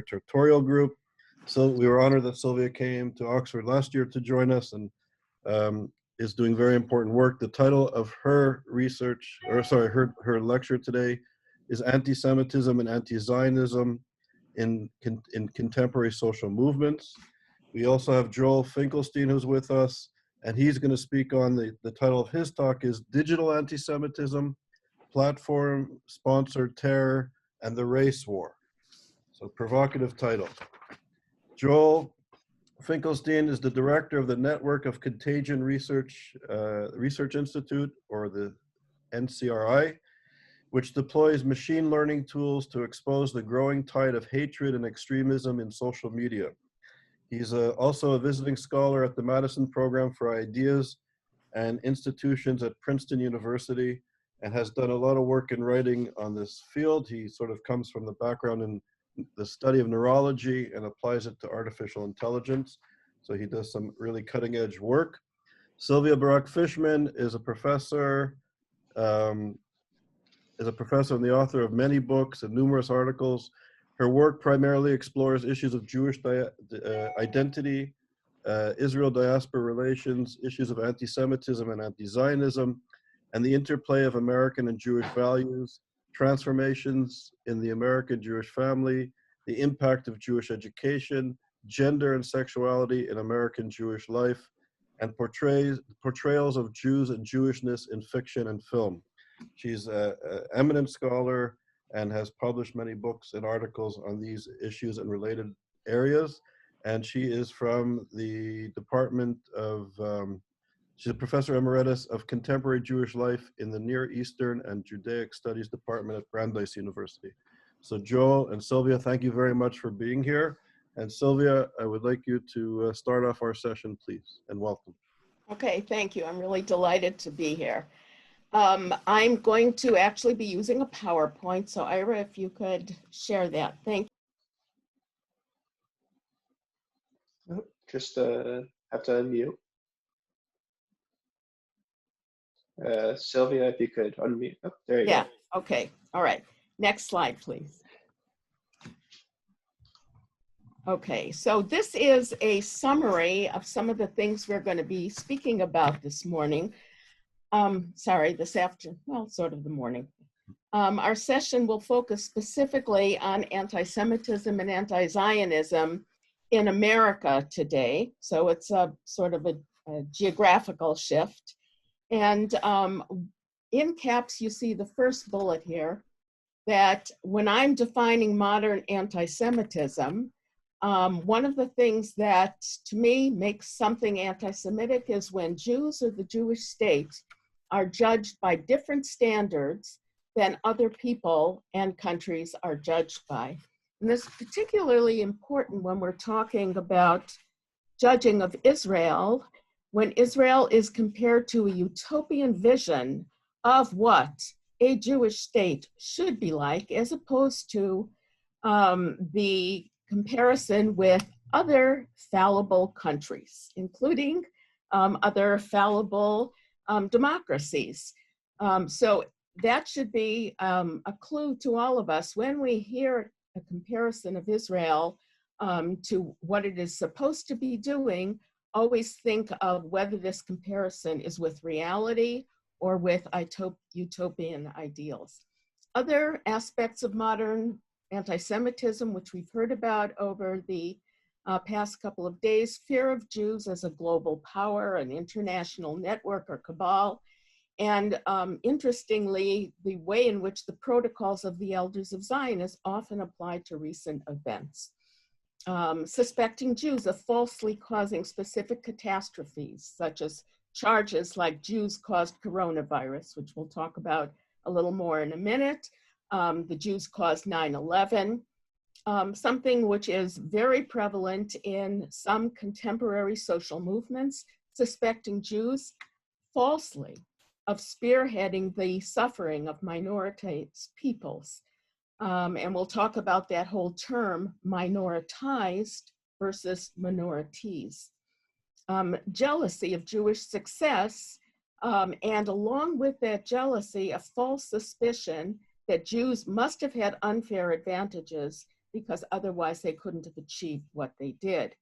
Tutorial group. So we were honored that Sylvia came to Oxford last year to join us and is doing very important work. The title of her research, or sorry, her lecture today is Anti-Semitism and Anti-Zionism in Contemporary Social Movements. We also have Joel Finkelstein who's with us, and he's going to speak on the title of his talk is Digital Anti-Semitism, Platform-Sponsored Terror, and the Race War. So provocative title. Joel Finkelstein is the director of the Network of Contagion Research Institute, or the NCRI, which deploys machine learning tools to expose the growing tide of hatred and extremism in social media. He's also a visiting scholar at the Madison Program for Ideas and Institutions at Princeton University, and has done a lot of work in writing on this field. He sort of comes from the background in the study of neurology and applies it to artificial intelligence. So he does some really cutting edge work. Sylvia Fishman is a professor and the author of many books and numerous articles. Her work primarily explores issues of Jewish identity, Israel diaspora relations, issues of anti-Semitism and anti-Zionism, and the interplay of American and Jewish values, transformations in the American Jewish family, the impact of Jewish education, gender and sexuality in American Jewish life, and portrayals of Jews and Jewishness in fiction and film. She's an eminent scholar and has published many books and articles on these issues and related areas. And she is from the Department of, she's a professor emeritus of contemporary Jewish life in the Near Eastern and Judaic Studies Department at Brandeis University. So Joel and Sylvia, thank you very much for being here. And Sylvia, I would like you to start off our session, please, and welcome. Okay, thank you. I'm really delighted to be here. I'm going to actually be using a PowerPoint, so Ira, if you could share that. Thank you. Just have to unmute. Sylvia, if you could unmute. Oh, there you go. Yeah, okay. All right. Next slide, please. Okay, so this is a summary of some of the things we're going to be speaking about this morning. This afternoon, well, sort of the morning. Our session will focus specifically on anti-Semitism and anti-Zionism in America today. So it's a sort of a geographical shift. And in caps, you see the first bullet here, that when I'm defining modern anti-Semitism, one of the things that to me makes something anti-Semitic is when Jews or the Jewish state are judged by different standards than other people and countries are judged by. And this is particularly important when we're talking about judging of Israel, when Israel is compared to a utopian vision of what a Jewish state should be like, as opposed to the comparison with other fallible countries, including other fallible democracies. So that should be a clue to all of us when we hear a comparison of Israel to what it is supposed to be doing. Always think of whether this comparison is with reality or with utopian ideals. Other aspects of modern anti-Semitism, which we've heard about over the past couple of days, fear of Jews as a global power, an international network or cabal, and interestingly, the way in which the protocols of the elders of Zion is often applied to recent events. Suspecting Jews of falsely causing specific catastrophes, such as charges like Jews caused coronavirus, which we'll talk about a little more in a minute. The Jews caused 9/11, something which is very prevalent in some contemporary social movements, suspecting Jews falsely of spearheading the suffering of minorities peoples. And we'll talk about that whole term, minoritized versus minorities. Jealousy of Jewish success, and along with that jealousy, a false suspicion that Jews must have had unfair advantages because otherwise they couldn't have achieved what they did.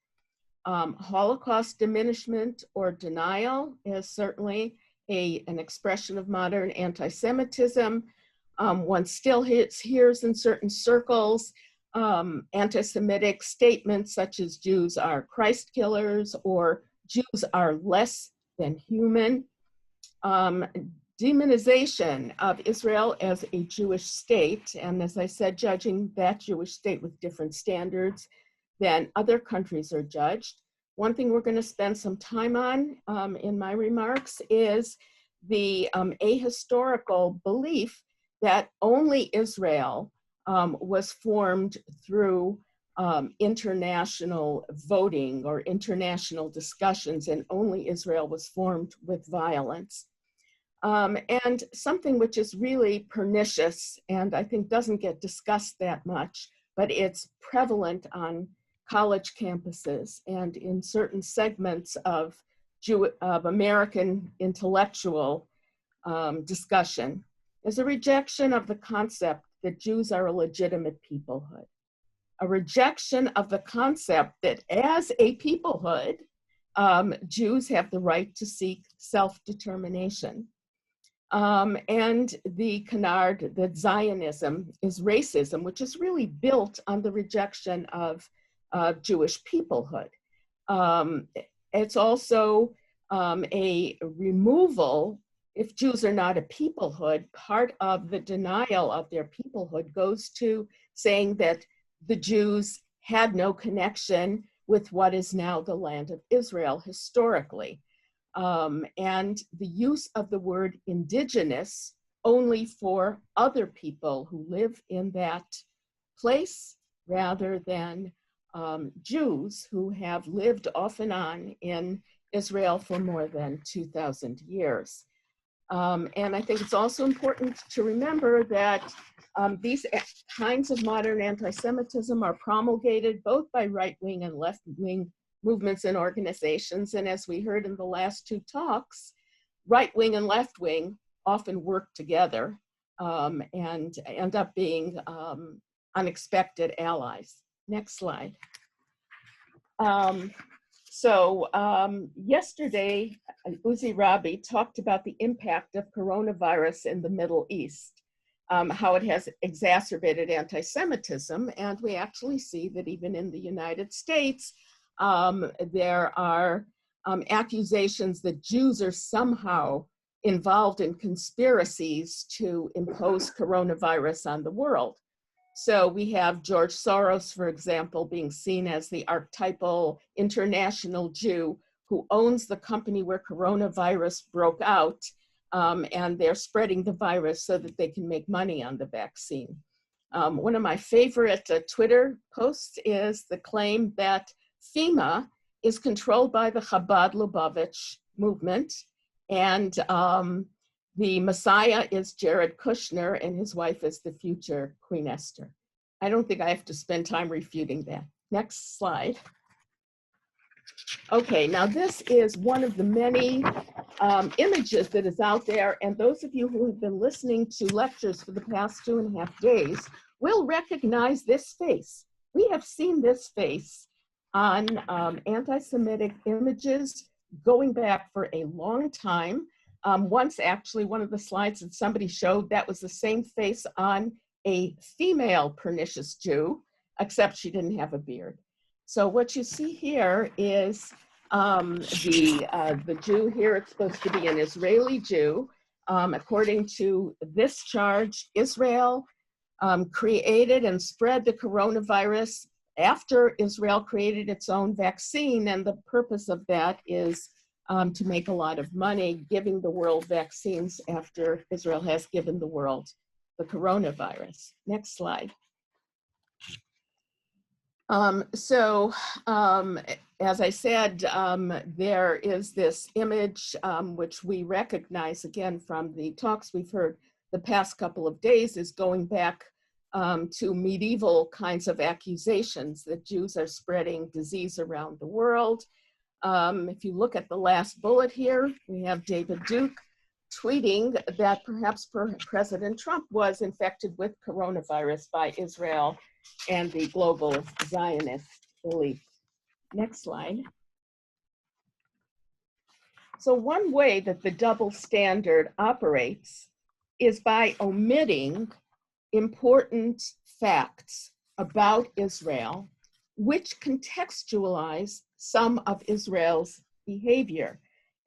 Holocaust diminishment or denial is certainly an expression of modern anti-Semitism. One still hears in certain circles anti-Semitic statements such as Jews are Christ killers or Jews are less than human. Demonization of Israel as a Jewish state, and as I said, judging that Jewish state with different standards than other countries are judged. One thing we're going to spend some time on in my remarks is the ahistorical belief that only Israel was formed through international voting or international discussions, and only Israel was formed with violence. And something which is really pernicious and I think doesn't get discussed that much, but it's prevalent on college campuses and in certain segments of American intellectual discussion, is a rejection of the concept that Jews are a legitimate peoplehood, a rejection of the concept that as a peoplehood, Jews have the right to seek self-determination. And the canard that Zionism is racism, which is really built on the rejection of Jewish peoplehood. It's also a removal, if Jews are not a peoplehood, part of the denial of their peoplehood goes to saying that the Jews had no connection with what is now the land of Israel historically. And the use of the word indigenous only for other people who live in that place rather than Jews who have lived off and on in Israel for more than 2,000 years. And I think it's also important to remember that these kinds of modern anti-Semitism are promulgated both by right-wing and left-wing movements and organizations. And as we heard in the last two talks, right-wing and left-wing often work together and end up being unexpected allies. Next slide. Yesterday, Uzi Rabi talked about the impact of coronavirus in the Middle East, how it has exacerbated anti-Semitism. And we actually see that even in the United States, there are accusations that Jews are somehow involved in conspiracies to impose coronavirus on the world. So we have George Soros, for example, being seen as the archetypal international Jew who owns the company where coronavirus broke out, and they're spreading the virus so that they can make money on the vaccine. One of my favorite Twitter posts is the claim that FEMA is controlled by the Chabad Lubavitch movement, and the Messiah is Jared Kushner, and his wife is the future Queen Esther. I don't think I have to spend time refuting that. Next slide. Okay, now this is one of the many images that is out there, and those of you who have been listening to lectures for the past 2.5 days will recognize this face. We have seen this face on anti-Semitic images going back for a long time. Once actually, one of the slides that somebody showed, that was the same face on a female pernicious Jew, except she didn't have a beard. So what you see here is the Jew here. It's supposed to be an Israeli Jew. According to this charge, Israel created and spread the coronavirus after Israel created its own vaccine, and the purpose of that is to make a lot of money giving the world vaccines after Israel has given the world the coronavirus. Next slide. As I said, there is this image which we recognize again from the talks we've heard the past couple of days, is going back to medieval kinds of accusations that Jews are spreading disease around the world. If you look at the last bullet here, we have David Duke tweeting that perhaps President Trump was infected with coronavirus by Israel and the global Zionist elite. Next slide. So one way that the double standard operates is by omitting important facts about Israel, which contextualize some of Israel's behavior.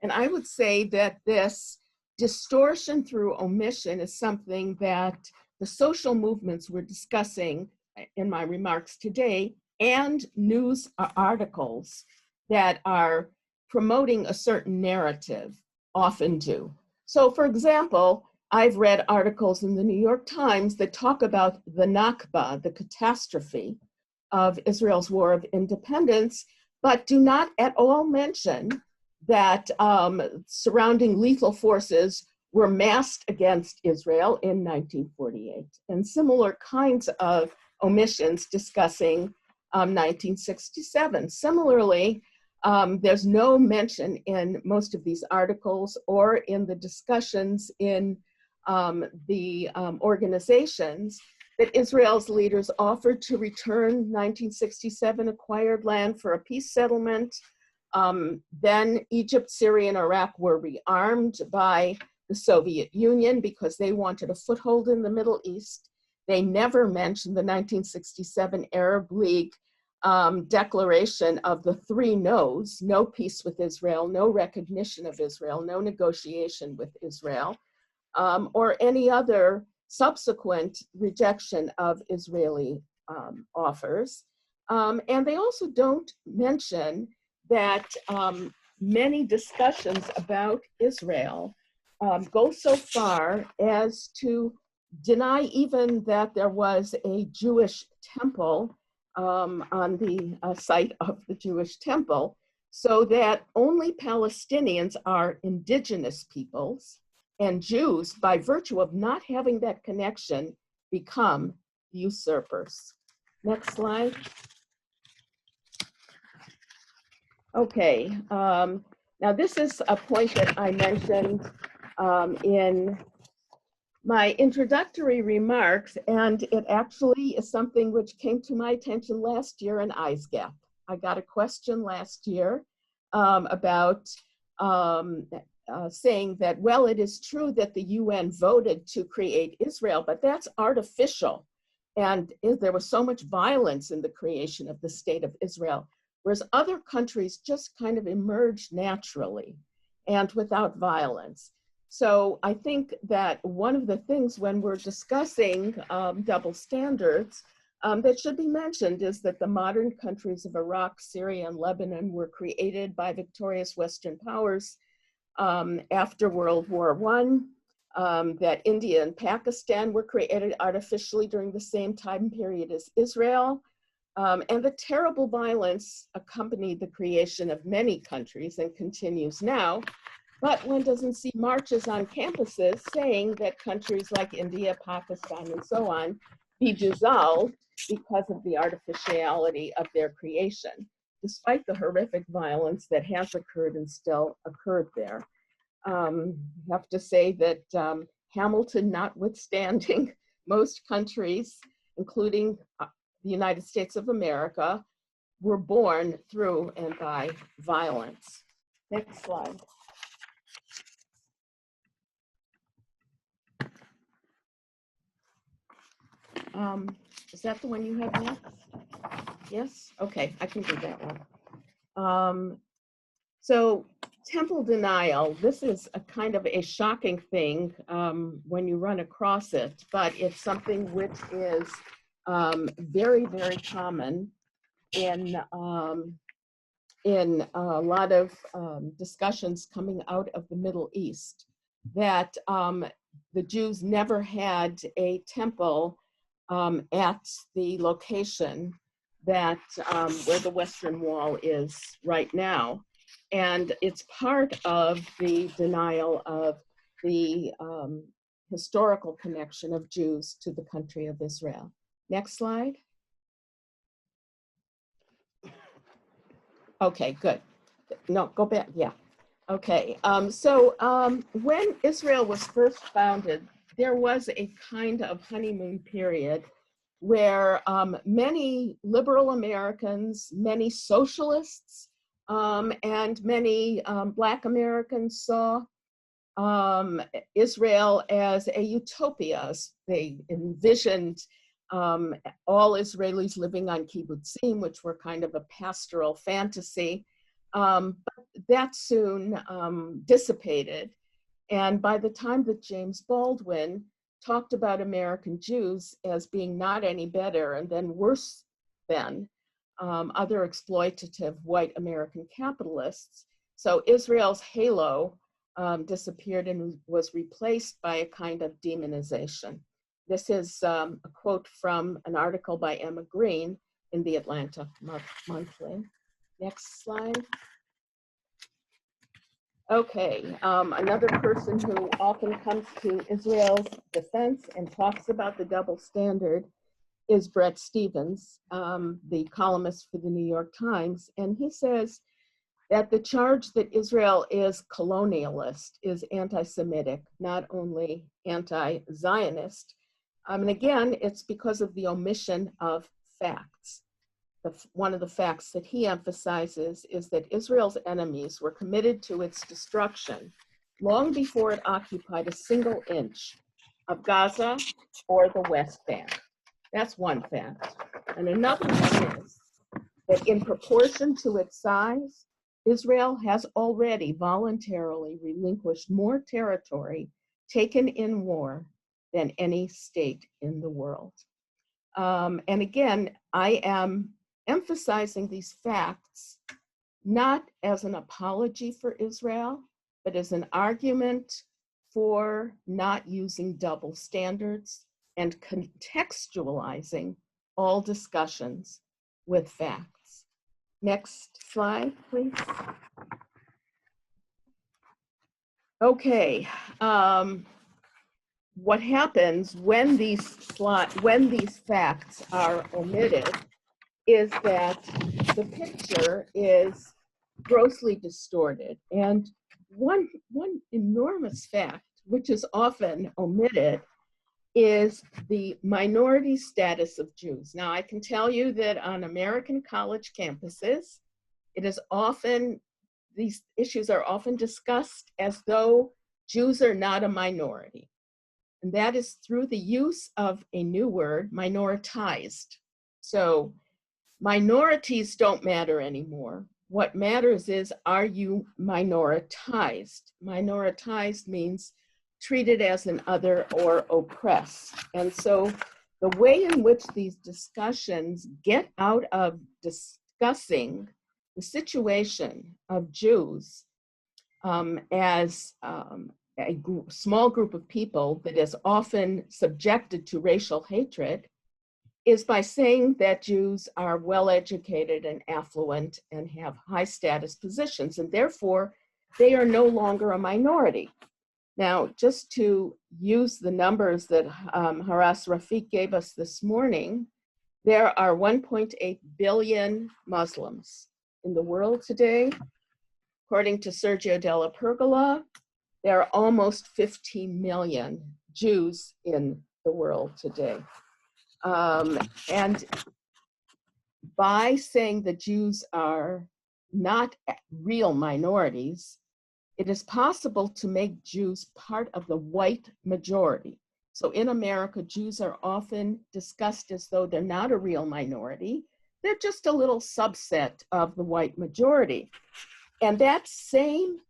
And I would say that this distortion through omission is something that the social movements we're discussing in my remarks today and news articles that are promoting a certain narrative often do. So for example, I've read articles in the New York Times that talk about the Nakba, the catastrophe of Israel's war of independence, but do not at all mention that surrounding lethal forces were massed against Israel in 1948, and similar kinds of omissions discussing 1967. Similarly, there's no mention in most of these articles or in the discussions in the organizations that Israel's leaders offered to return 1967 acquired land for a peace settlement. Then Egypt, Syria, and Iraq were rearmed by the Soviet Union because they wanted a foothold in the Middle East. They never mentioned the 1967 Arab League declaration of the three no's: no peace with Israel, no recognition of Israel, no negotiation with Israel, or any other subsequent rejection of Israeli offers. And they also don't mention that many discussions about Israel go so far as to deny even that there was a Jewish temple on the site of the Jewish temple, so that only Palestinians are indigenous peoples, and Jews, by virtue of not having that connection, become usurpers. Next slide. Okay, now this is a point that I mentioned in my introductory remarks, and it actually is something which came to my attention last year in ISGAP. I got a question last year about saying that, well, it is true that the UN voted to create Israel, but that's artificial. And there was so much violence in the creation of the state of Israel, whereas other countries just kind of emerged naturally and without violence. So I think that one of the things when we're discussing double standards that should be mentioned is that the modern countries of Iraq, Syria, and Lebanon were created by victorious Western powers after World War I, that India and Pakistan were created artificially during the same time period as Israel, and the terrible violence accompanied the creation of many countries and continues now. But one doesn't see marches on campuses saying that countries like India, Pakistan, and so on be dissolved because of the artificiality of their creation, despite the horrific violence that has occurred and still occurred there. I have to say that Hamilton notwithstanding, most countries, including the United States of America, were born through and by violence. Next slide. Is that the one you have next? Yes? Okay, I can do that one. So temple denial, this is a kind of a shocking thing when you run across it, but it's something which is very, very common in a lot of discussions coming out of the Middle East, that the Jews never had a temple at the location that where the Western Wall is right now. And it's part of the denial of the historical connection of Jews to the country of Israel. Next slide. Okay, good. No, go back, yeah. Okay, so when Israel was first founded, there was a kind of honeymoon period where many liberal Americans, many socialists, and many Black Americans saw Israel as a utopia. They envisioned all Israelis living on kibbutzim, which were kind of a pastoral fantasy. But that soon dissipated. And by the time that James Baldwin talked about American Jews as being not any better and then worse than other exploitative white American capitalists, so Israel's halo disappeared and was replaced by a kind of demonization. This is a quote from an article by Emma Green in the Atlanta Monthly. Next slide. Okay, another person who often comes to Israel's defense and talks about the double standard is Bret Stephens, the columnist for the New York Times. And he says that the charge that Israel is colonialist is anti-Semitic, not only anti-Zionist. And again, it's because of the omission of facts. One of the facts that he emphasizes is that Israel's enemies were committed to its destruction long before it occupied a single inch of Gaza or the West Bank. That's one fact. And another one is that in proportion to its size, Israel has already voluntarily relinquished more territory taken in war than any state in the world. And again, I am emphasizing these facts not as an apology for Israel, but as an argument for not using double standards and contextualizing all discussions with facts. Next slide, please. Okay, what happens when these facts are omitted is that the picture is grossly distorted. And one enormous fact, which is often omitted, is the minority status of Jews. Now, I can tell you that on American college campuses, these issues are often discussed as though Jews are not a minority. And that is through the use of a new word, minoritized. So minorities don't matter anymore. What matters is, are you minoritized? Minoritized means treated as an other or oppressed. And so the way in which these discussions get out of discussing the situation of Jews as a small group of people that is often subjected to racial hatred is by saying that Jews are well-educated and affluent and have high status positions, and therefore they are no longer a minority. Now, just to use the numbers that Haras Rafiq gave us this morning, there are 1.8 billion Muslims in the world today. According to Sergio Della Pergola, there are almost 15 million Jews in the world today. And by saying that Jews are not real minorities, it is possible to make Jews part of the white majority. So in America, Jews are often discussed as though they're not a real minority. They're just a little subset of the white majority. And that same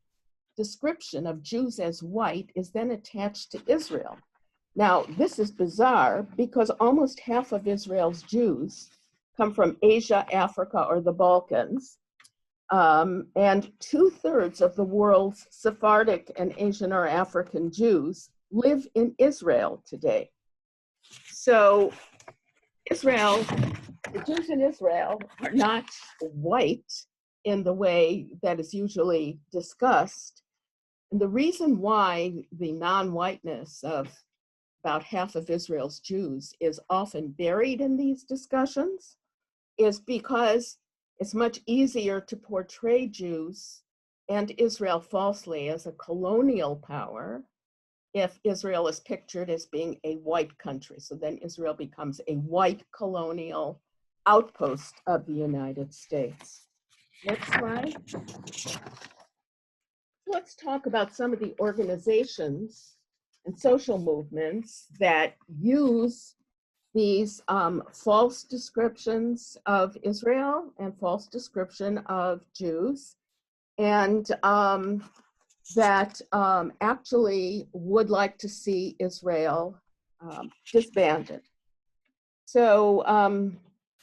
description of Jews as white is then attached to Israel. Now, this is bizarre because almost half of Israel's Jews come from Asia, Africa, or the Balkans. And 2/3 of the world's Sephardic and Asian or African Jews live in Israel today. So the Jews in Israel are not white in the way that is usually discussed. And the reason why the non-whiteness of about half of Israel's Jews is often buried in these discussions is because it's much easier to portray Jews and Israel falsely as a colonial power if Israel is pictured as being a white country. So then Israel becomes a white colonial outpost of the United States. Next slide. Let's talk about some of the organizations and social movements that use these false descriptions of Israel and false description of Jews, and that actually would like to see Israel disbanded. So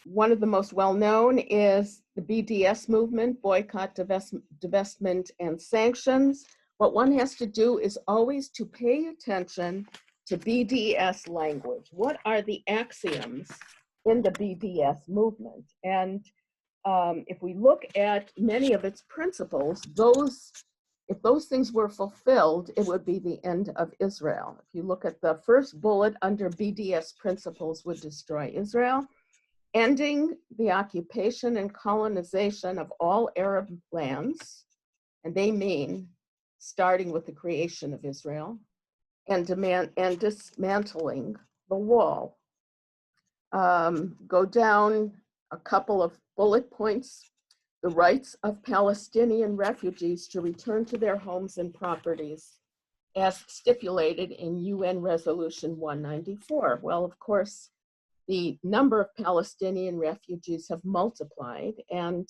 one of the most well-known is the BDS movement, Boycott, Divestment, and Sanctions. What one has to do is always to pay attention to BDS language. What are the axioms in the BDS movement? And if we look at many of its principles, if those things were fulfilled, it would be the end of Israel. If you look at the first bullet under BDS principles, would destroy Israel, ending the occupation and colonization of all Arab lands, and they mean starting with the creation of Israel, and dismantling the wall. Go down a couple of bullet points. The rights of Palestinian refugees to return to their homes and properties as stipulated in UN Resolution 194. Well, of course, the number of Palestinian refugees have multiplied, and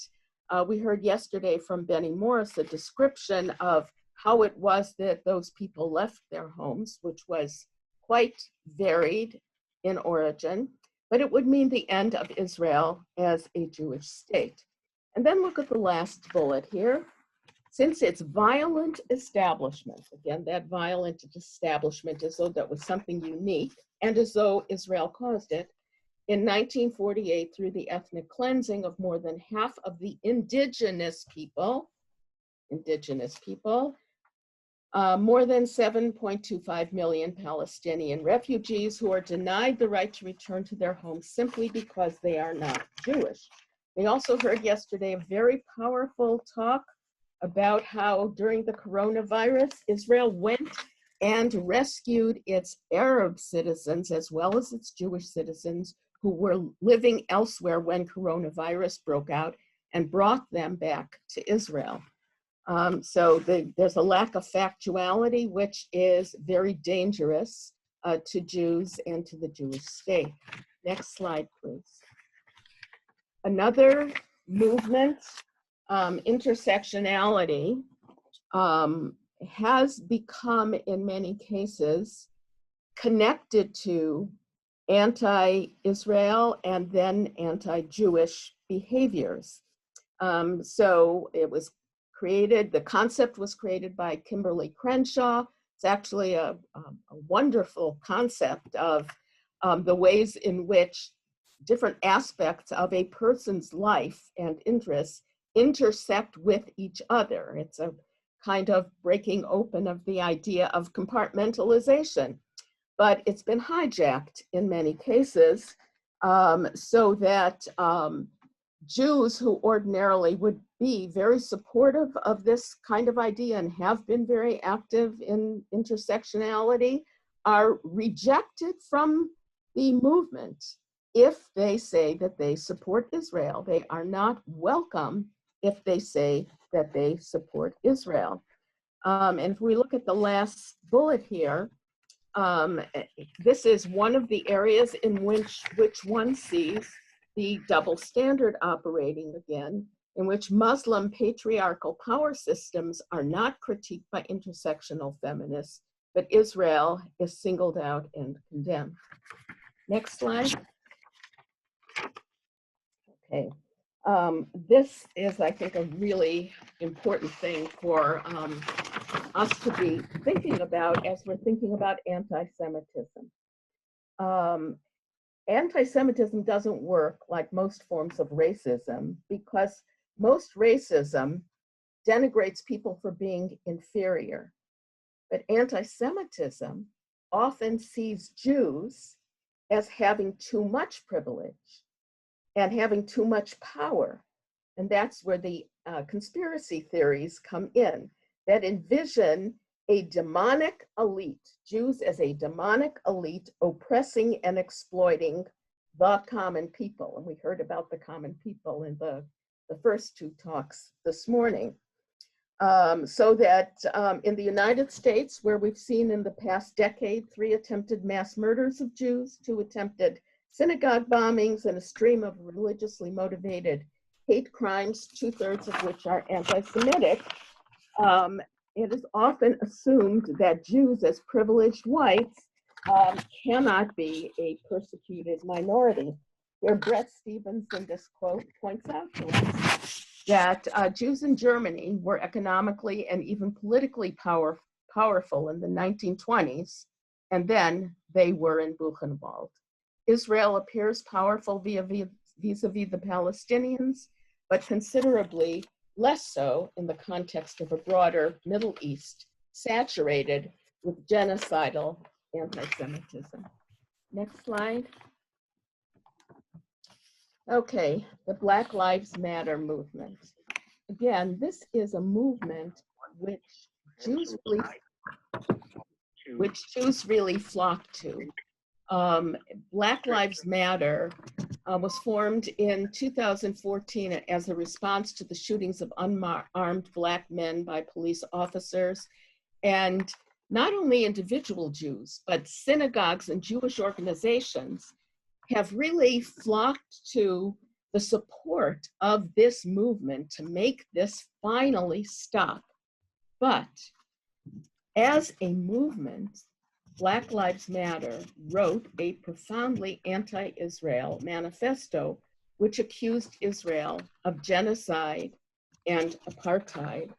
we heard yesterday from Benny Morris a description of how it was that those people left their homes, which was quite varied in origin, but it would mean the end of Israel as a Jewish state. And then look at the last bullet here. Since its violent establishment, again, that violent establishment as though that was something unique and as though Israel caused it, in 1948 through the ethnic cleansing of more than half of the indigenous people, more than 7.25 million Palestinian refugees who are denied the right to return to their homes simply because they are not Jewish. We also heard yesterday a very powerful talk about how during the coronavirus, Israel went and rescued its Arab citizens as well as its Jewish citizens who were living elsewhere when coronavirus broke out and brought them back to Israel. So there's a lack of factuality, which is very dangerous to Jews and to the Jewish state. Next slide, please. Another movement, intersectionality, has become in many cases connected to anti-Israel and then anti-Jewish behaviors. So it was created, the concept was created by Kimberly Crenshaw. It's actually a wonderful concept of the ways in which different aspects of a person's life and interests intersect with each other. It's a kind of breaking open of the idea of compartmentalization, but it's been hijacked in many cases so that Jews who ordinarily would be very supportive of this kind of idea and have been very active in intersectionality are rejected from the movement if they say that they support Israel. They are not welcome if they say that they support Israel. And if we look at the last bullet here, this is one of the areas in which one sees the double standard operating again, in which Muslim patriarchal power systems are not critiqued by intersectional feminists, but Israel is singled out and condemned. Next slide. Okay. This is, I think, a really important thing for us to be thinking about as we're thinking about anti-Semitism. Anti-Semitism doesn't work like most forms of racism because most racism denigrates people for being inferior. But anti-Semitism often sees Jews as having too much privilege and having too much power. And that's where the conspiracy theories come in that envision a demonic elite, Jews as a demonic elite oppressing and exploiting the common people. And we heard about the common people in the first two talks this morning. So that in the United States, where we've seen in the past decade 3 attempted mass murders of Jews, 2 attempted synagogue bombings, and a stream of religiously motivated hate crimes, 2/3 of which are anti-Semitic, it is often assumed that Jews as privileged whites cannot be a persecuted minority. Where Brett Stevens in this quote points out to us that Jews in Germany were economically and even politically powerful in the 1920s, and then they were in Buchenwald. Israel appears powerful vis-a-vis the Palestinians, but considerably less so in the context of a broader Middle East saturated with genocidal anti-Semitism. Next slide. Okay, the Black Lives Matter movement. Again, this is a movement which Jews really flock to. Black Lives Matter was formed in 2014 as a response to the shootings of unarmed Black men by police officers. And not only individual Jews, but synagogues and Jewish organizations have really flocked to the support of this movement to make this finally stop. But as a movement, Black Lives Matter wrote a profoundly anti-Israel manifesto which accused Israel of genocide and apartheid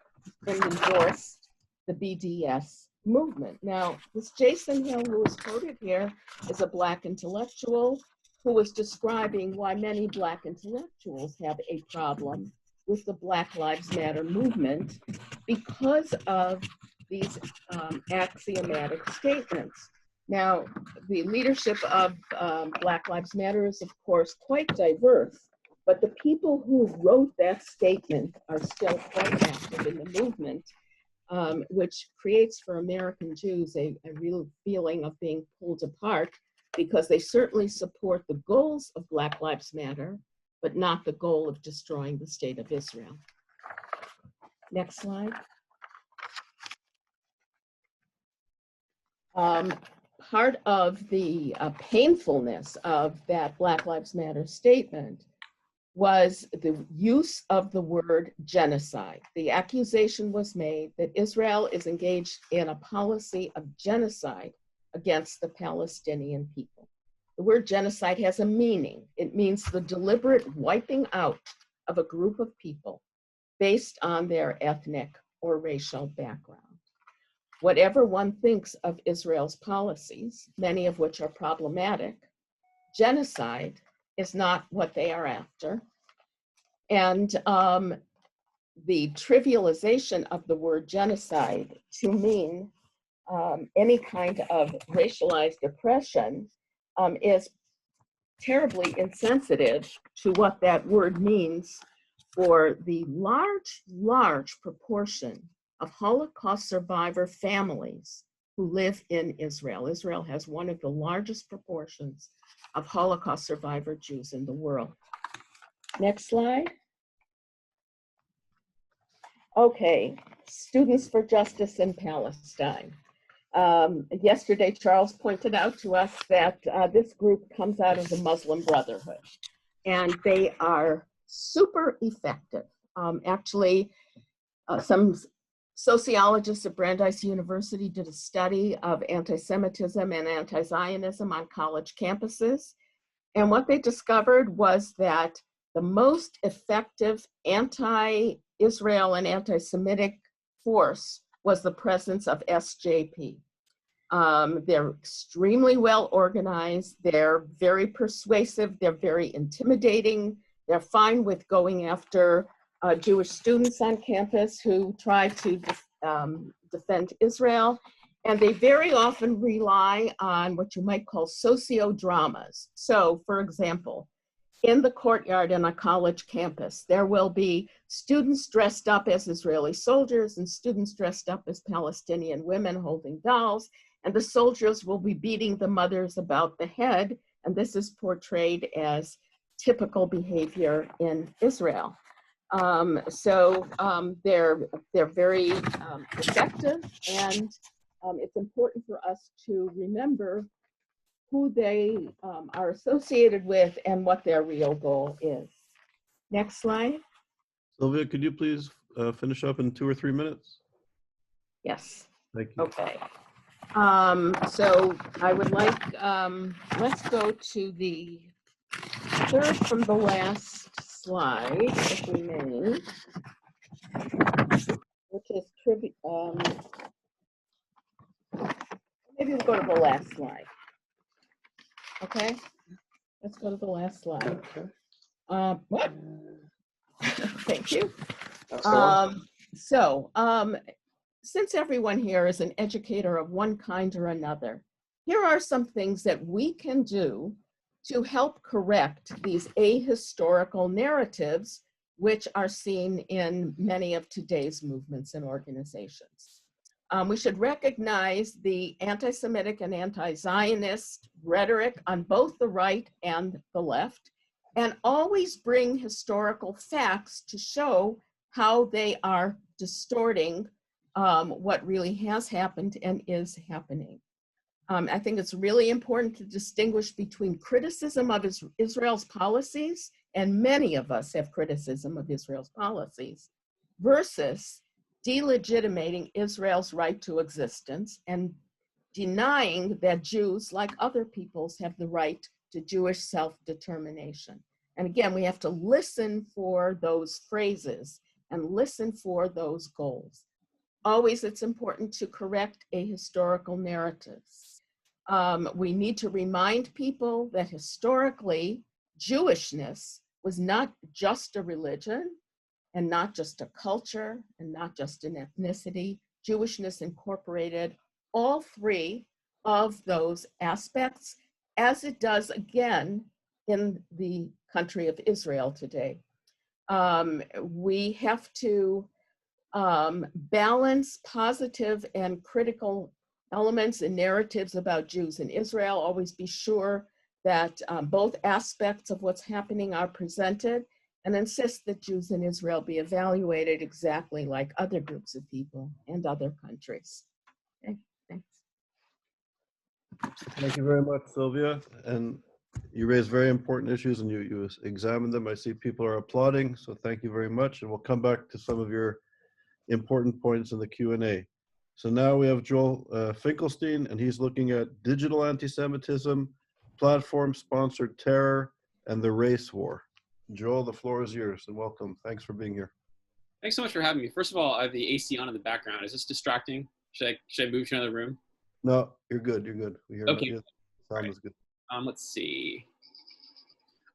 and endorsed the BDS movement. Now, this Jason Hill, who is quoted here, is a Black intellectual who was describing why many Black intellectuals have a problem with the Black Lives Matter movement because of these axiomatic statements. Now, the leadership of Black Lives Matter is, of course, quite diverse, but the people who wrote that statement are still quite active in the movement, which creates for American Jews a real feeling of being pulled apart, because they certainly support the goals of Black Lives Matter, but not the goal of destroying the state of Israel. Next slide. Part of the painfulness of that Black Lives Matter statement was the use of the word genocide. The accusation was made that Israel is engaged in a policy of genocide against the Palestinian people. The word genocide has a meaning. It means the deliberate wiping out of a group of people based on their ethnic or racial background. Whatever one thinks of Israel's policies, many of which are problematic, genocide is not what they are after. And the trivialization of the word genocide to mean any kind of racialized oppression is terribly insensitive to what that word means for the large proportion of Holocaust survivor families who live in Israel. Israel has one of the largest proportions of Holocaust survivor Jews in the world. Next slide. Okay, Students for Justice in Palestine. Yesterday, Charles pointed out to us that this group comes out of the Muslim Brotherhood, and they are super effective. Actually, some sociologists at Brandeis University did a study of anti-Semitism and anti-Zionism on college campuses. And what they discovered was that the most effective anti-Israel and anti-Semitic force was the presence of SJP. They're extremely well organized. They're very persuasive. They're very intimidating. They're fine with going after Jewish students on campus who try to defend Israel. And they very often rely on what you might call socio-dramas. So, for example, in the courtyard on a college campus. There will be students dressed up as Israeli soldiers and students dressed up as Palestinian women holding dolls, and the soldiers will be beating the mothers about the head, and this is portrayed as typical behavior in Israel. They're very effective, and it's important for us to remember who they are associated with and what their real goal is. Next slide. Sylvia, could you please finish up in 2 or 3 minutes? Yes. Thank you. Okay. So I would like, let's go to the third from the last slide, if we may, which is maybe we'll go to the last slide. Okay, let's go to the last slide. Okay. What? Thank you. That's the one. Since everyone here is an educator of one kind or another, here are some things that we can do to help correct these ahistorical narratives which are seen in many of today's movements and organizations. We should recognize the anti-Semitic and anti-Zionist rhetoric on both the right and the left, and always bring historical facts to show how they are distorting what really has happened and is happening. I think it's really important to distinguish between criticism of Israel's policies, and many of us have criticism of Israel's policies, versus delegitimating Israel's right to existence and denying that Jews, like other peoples, have the right to Jewish self-determination. And again, we have to listen for those phrases and listen for those goals. Always, it's important to correct ahistorical narratives. We need to remind people that historically, Jewishness was not just a religion, and not just a culture, and not just an ethnicity. Jewishness incorporated all three of those aspects, as it does again in the country of Israel today. We have to balance positive and critical elements and narratives about Jews in Israel. Always be sure that both aspects of what's happening are presented, and insist that Jews in Israel be evaluated exactly like other groups of people and other countries. Okay, thanks. Thank you very much, Sylvia. And you raised very important issues, and you examined them. I see people are applauding, so thank you very much. And we'll come back to some of your important points in the Q&A. So now we have Joel Finkelstein, and he's looking at digital anti-Semitism, platform-sponsored terror, and the race war. Joel, the floor is yours, and welcome. Thanks for being here. Thanks so much for having me. First of all, I have the AC on in the background. Is this distracting? Should I move to another room? No, you're good. You're good. We hear Okay. you. Sound is good. Let's see.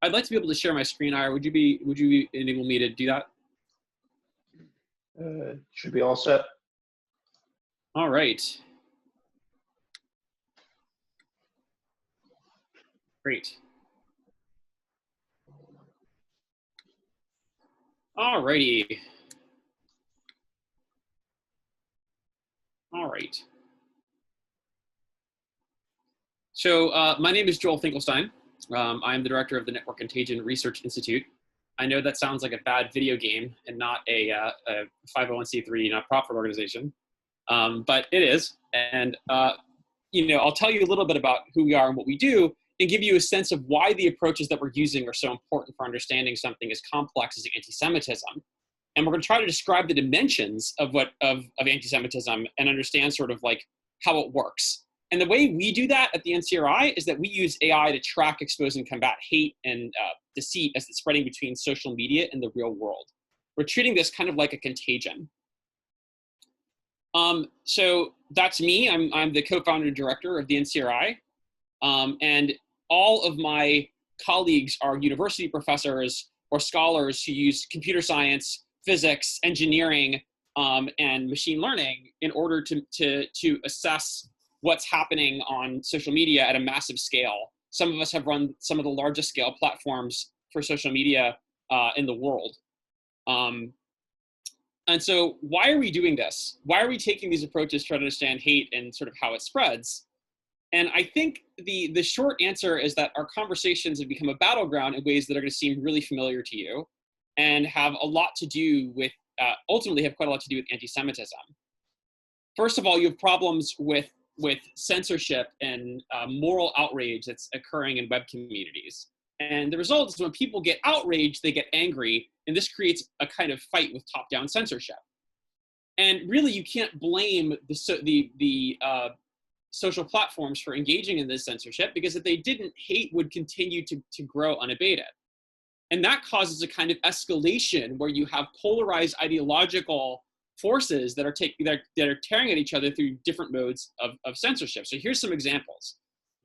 I'd like to be able to share my screen. Ira, would you enable me to do that? Should be all set. All right. Great. All righty. All right. So my name is Joel Finkelstein. I am the director of the Network Contagion Research Institute. I know that sounds like a bad video game and not a 501c3 not-profit organization, but it is. And I'll tell you a little bit about who we are and what we do, and give you a sense of why the approaches that we're using are so important for understanding something as complex as anti-Semitism. And we're going to try to describe the dimensions of anti-Semitism and understand sort of like how it works. And the way we do that at the NCRI is that we use AI to track, expose, and combat hate and deceit as it's spreading between social media and the real world. We're treating this kind of like a contagion. So that's me. I'm the co-founder and director of the NCRI. And all of my colleagues are university professors or scholars who use computer science, physics, engineering, and machine learning in order to assess what's happening on social media at a massive scale. Some of us have run some of the largest scale platforms for social media in the world. And so why are we doing this? Why are we taking these approaches to try to understand hate and sort of how it spreads? And I think the short answer is that our conversations have become a battleground in ways that are going to seem really familiar to you and have a lot to do with, ultimately have quite a lot to do with anti-Semitism. First of all, you have problems with censorship and moral outrage that's occurring in web communities. And the result is when people get outraged, they get angry, and this creates a kind of fight with top-down censorship. And really, you can't blame the social platforms for engaging in this censorship, because if they didn't, hate would continue to grow unabated. And that causes a kind of escalation where you have polarized ideological forces that are tearing at each other through different modes of censorship. So here's some examples.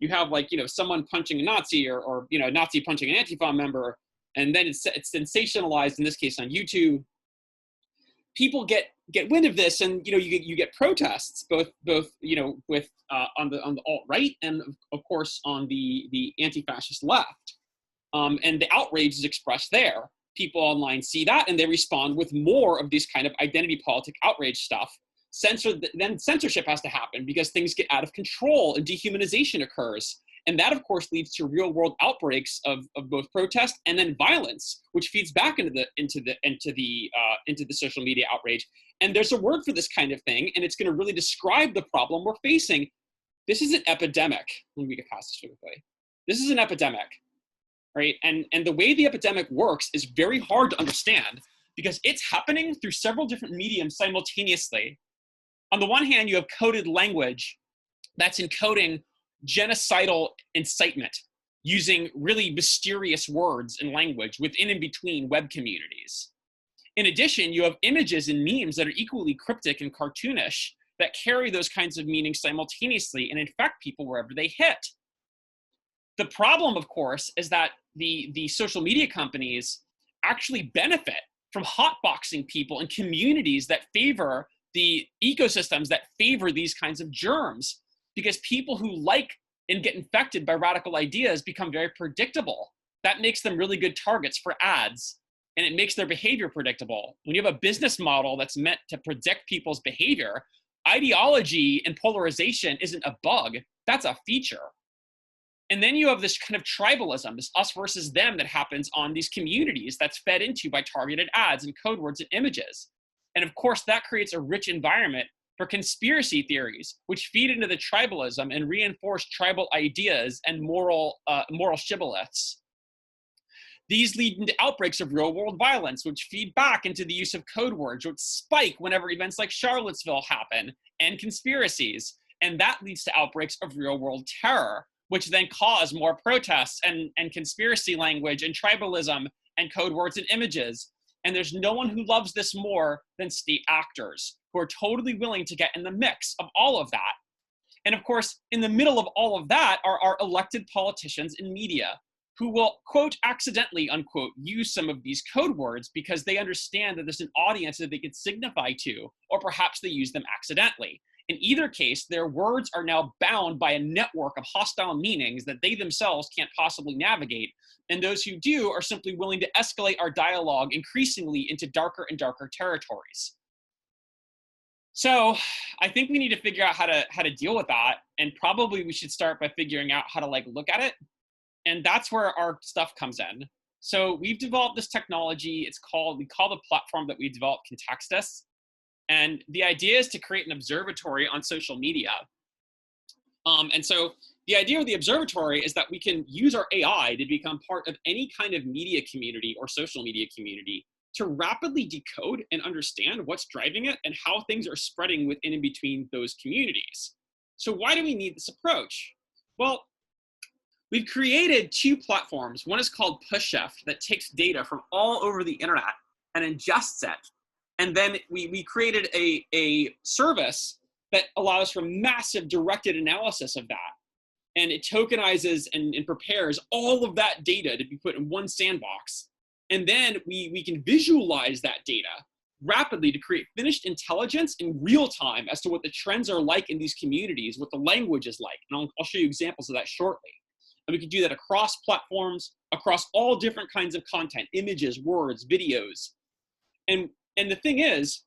You have, like, you know, someone punching a Nazi, or you know, a Nazi punching an Antifa member, and then it's sensationalized, in this case on YouTube. People get wind of this, and you know, you get protests, both you know, with on the alt-right and of course on the anti-fascist left, and the outrage is expressed there. People online see that and they respond with more of these kind of identity politic outrage stuff. Then censorship has to happen because things get out of control and dehumanization occurs. And that, of course, leads to real world outbreaks of both protest and then violence, which feeds back into the social media outrage. And there's a word for this kind of thing, and it's going to really describe the problem we're facing. This is an epidemic. Let me get past this really quickly. This is an epidemic, right? And the way the epidemic works is very hard to understand because it's happening through several different mediums simultaneously. On the one hand, you have coded language that's encoding genocidal incitement using really mysterious words and language within and between web communities. In addition, you have images and memes that are equally cryptic and cartoonish that carry those kinds of meanings simultaneously and infect people wherever they hit. The problem, of course, is that the social media companies actually benefit from hotboxing people in communities that favor the ecosystems that favor these kinds of germs, because people who like and get infected by radical ideas become very predictable. That makes them really good targets for ads, and it makes their behavior predictable. When you have a business model that's meant to predict people's behavior, ideology and polarization isn't a bug, that's a feature. And then you have this kind of tribalism, this us versus them that happens on these communities that's fed into by targeted ads and code words and images. And of course, that creates a rich environment for conspiracy theories, which feed into the tribalism and reinforce tribal ideas and moral shibboleths. These lead into outbreaks of real-world violence, which feed back into the use of code words, which spike whenever events like Charlottesville happen, and conspiracies. And that leads to outbreaks of real-world terror, which then cause more protests and conspiracy language and tribalism and code words and images. And there's no one who loves this more than state actors, who are totally willing to get in the mix of all of that. And of course, in the middle of all of that are our elected politicians and media, who will, quote, accidentally, unquote, use some of these code words because they understand that there's an audience that they can signify to, or perhaps they use them accidentally. In either case, their words are now bound by a network of hostile meanings that they themselves can't possibly navigate. And those who do are simply willing to escalate our dialogue increasingly into darker and darker territories. So I think we need to figure out how to deal with that. And probably we should start by figuring out how to look at it. And that's where our stuff comes in. So we've developed this technology. We call the platform that we developed Contextus. And the idea is to create an observatory on social media. And so the idea of the observatory is that we can use our AI to become part of any kind of media community or social media community to rapidly decode and understand what's driving it and how things are spreading within and between those communities. So why do we need this approach? Well, we've created two platforms. One is called PushShift that takes data from all over the internet and ingests it. And then we created a service that allows for massive directed analysis of that. And it tokenizes and prepares all of that data to be put in one sandbox. And then we can visualize that data rapidly to create finished intelligence in real time as to what the trends are like in these communities, what the language is like. And I'll show you examples of that shortly. And we can do that across platforms, across all different kinds of content, images, words, videos. And the thing is,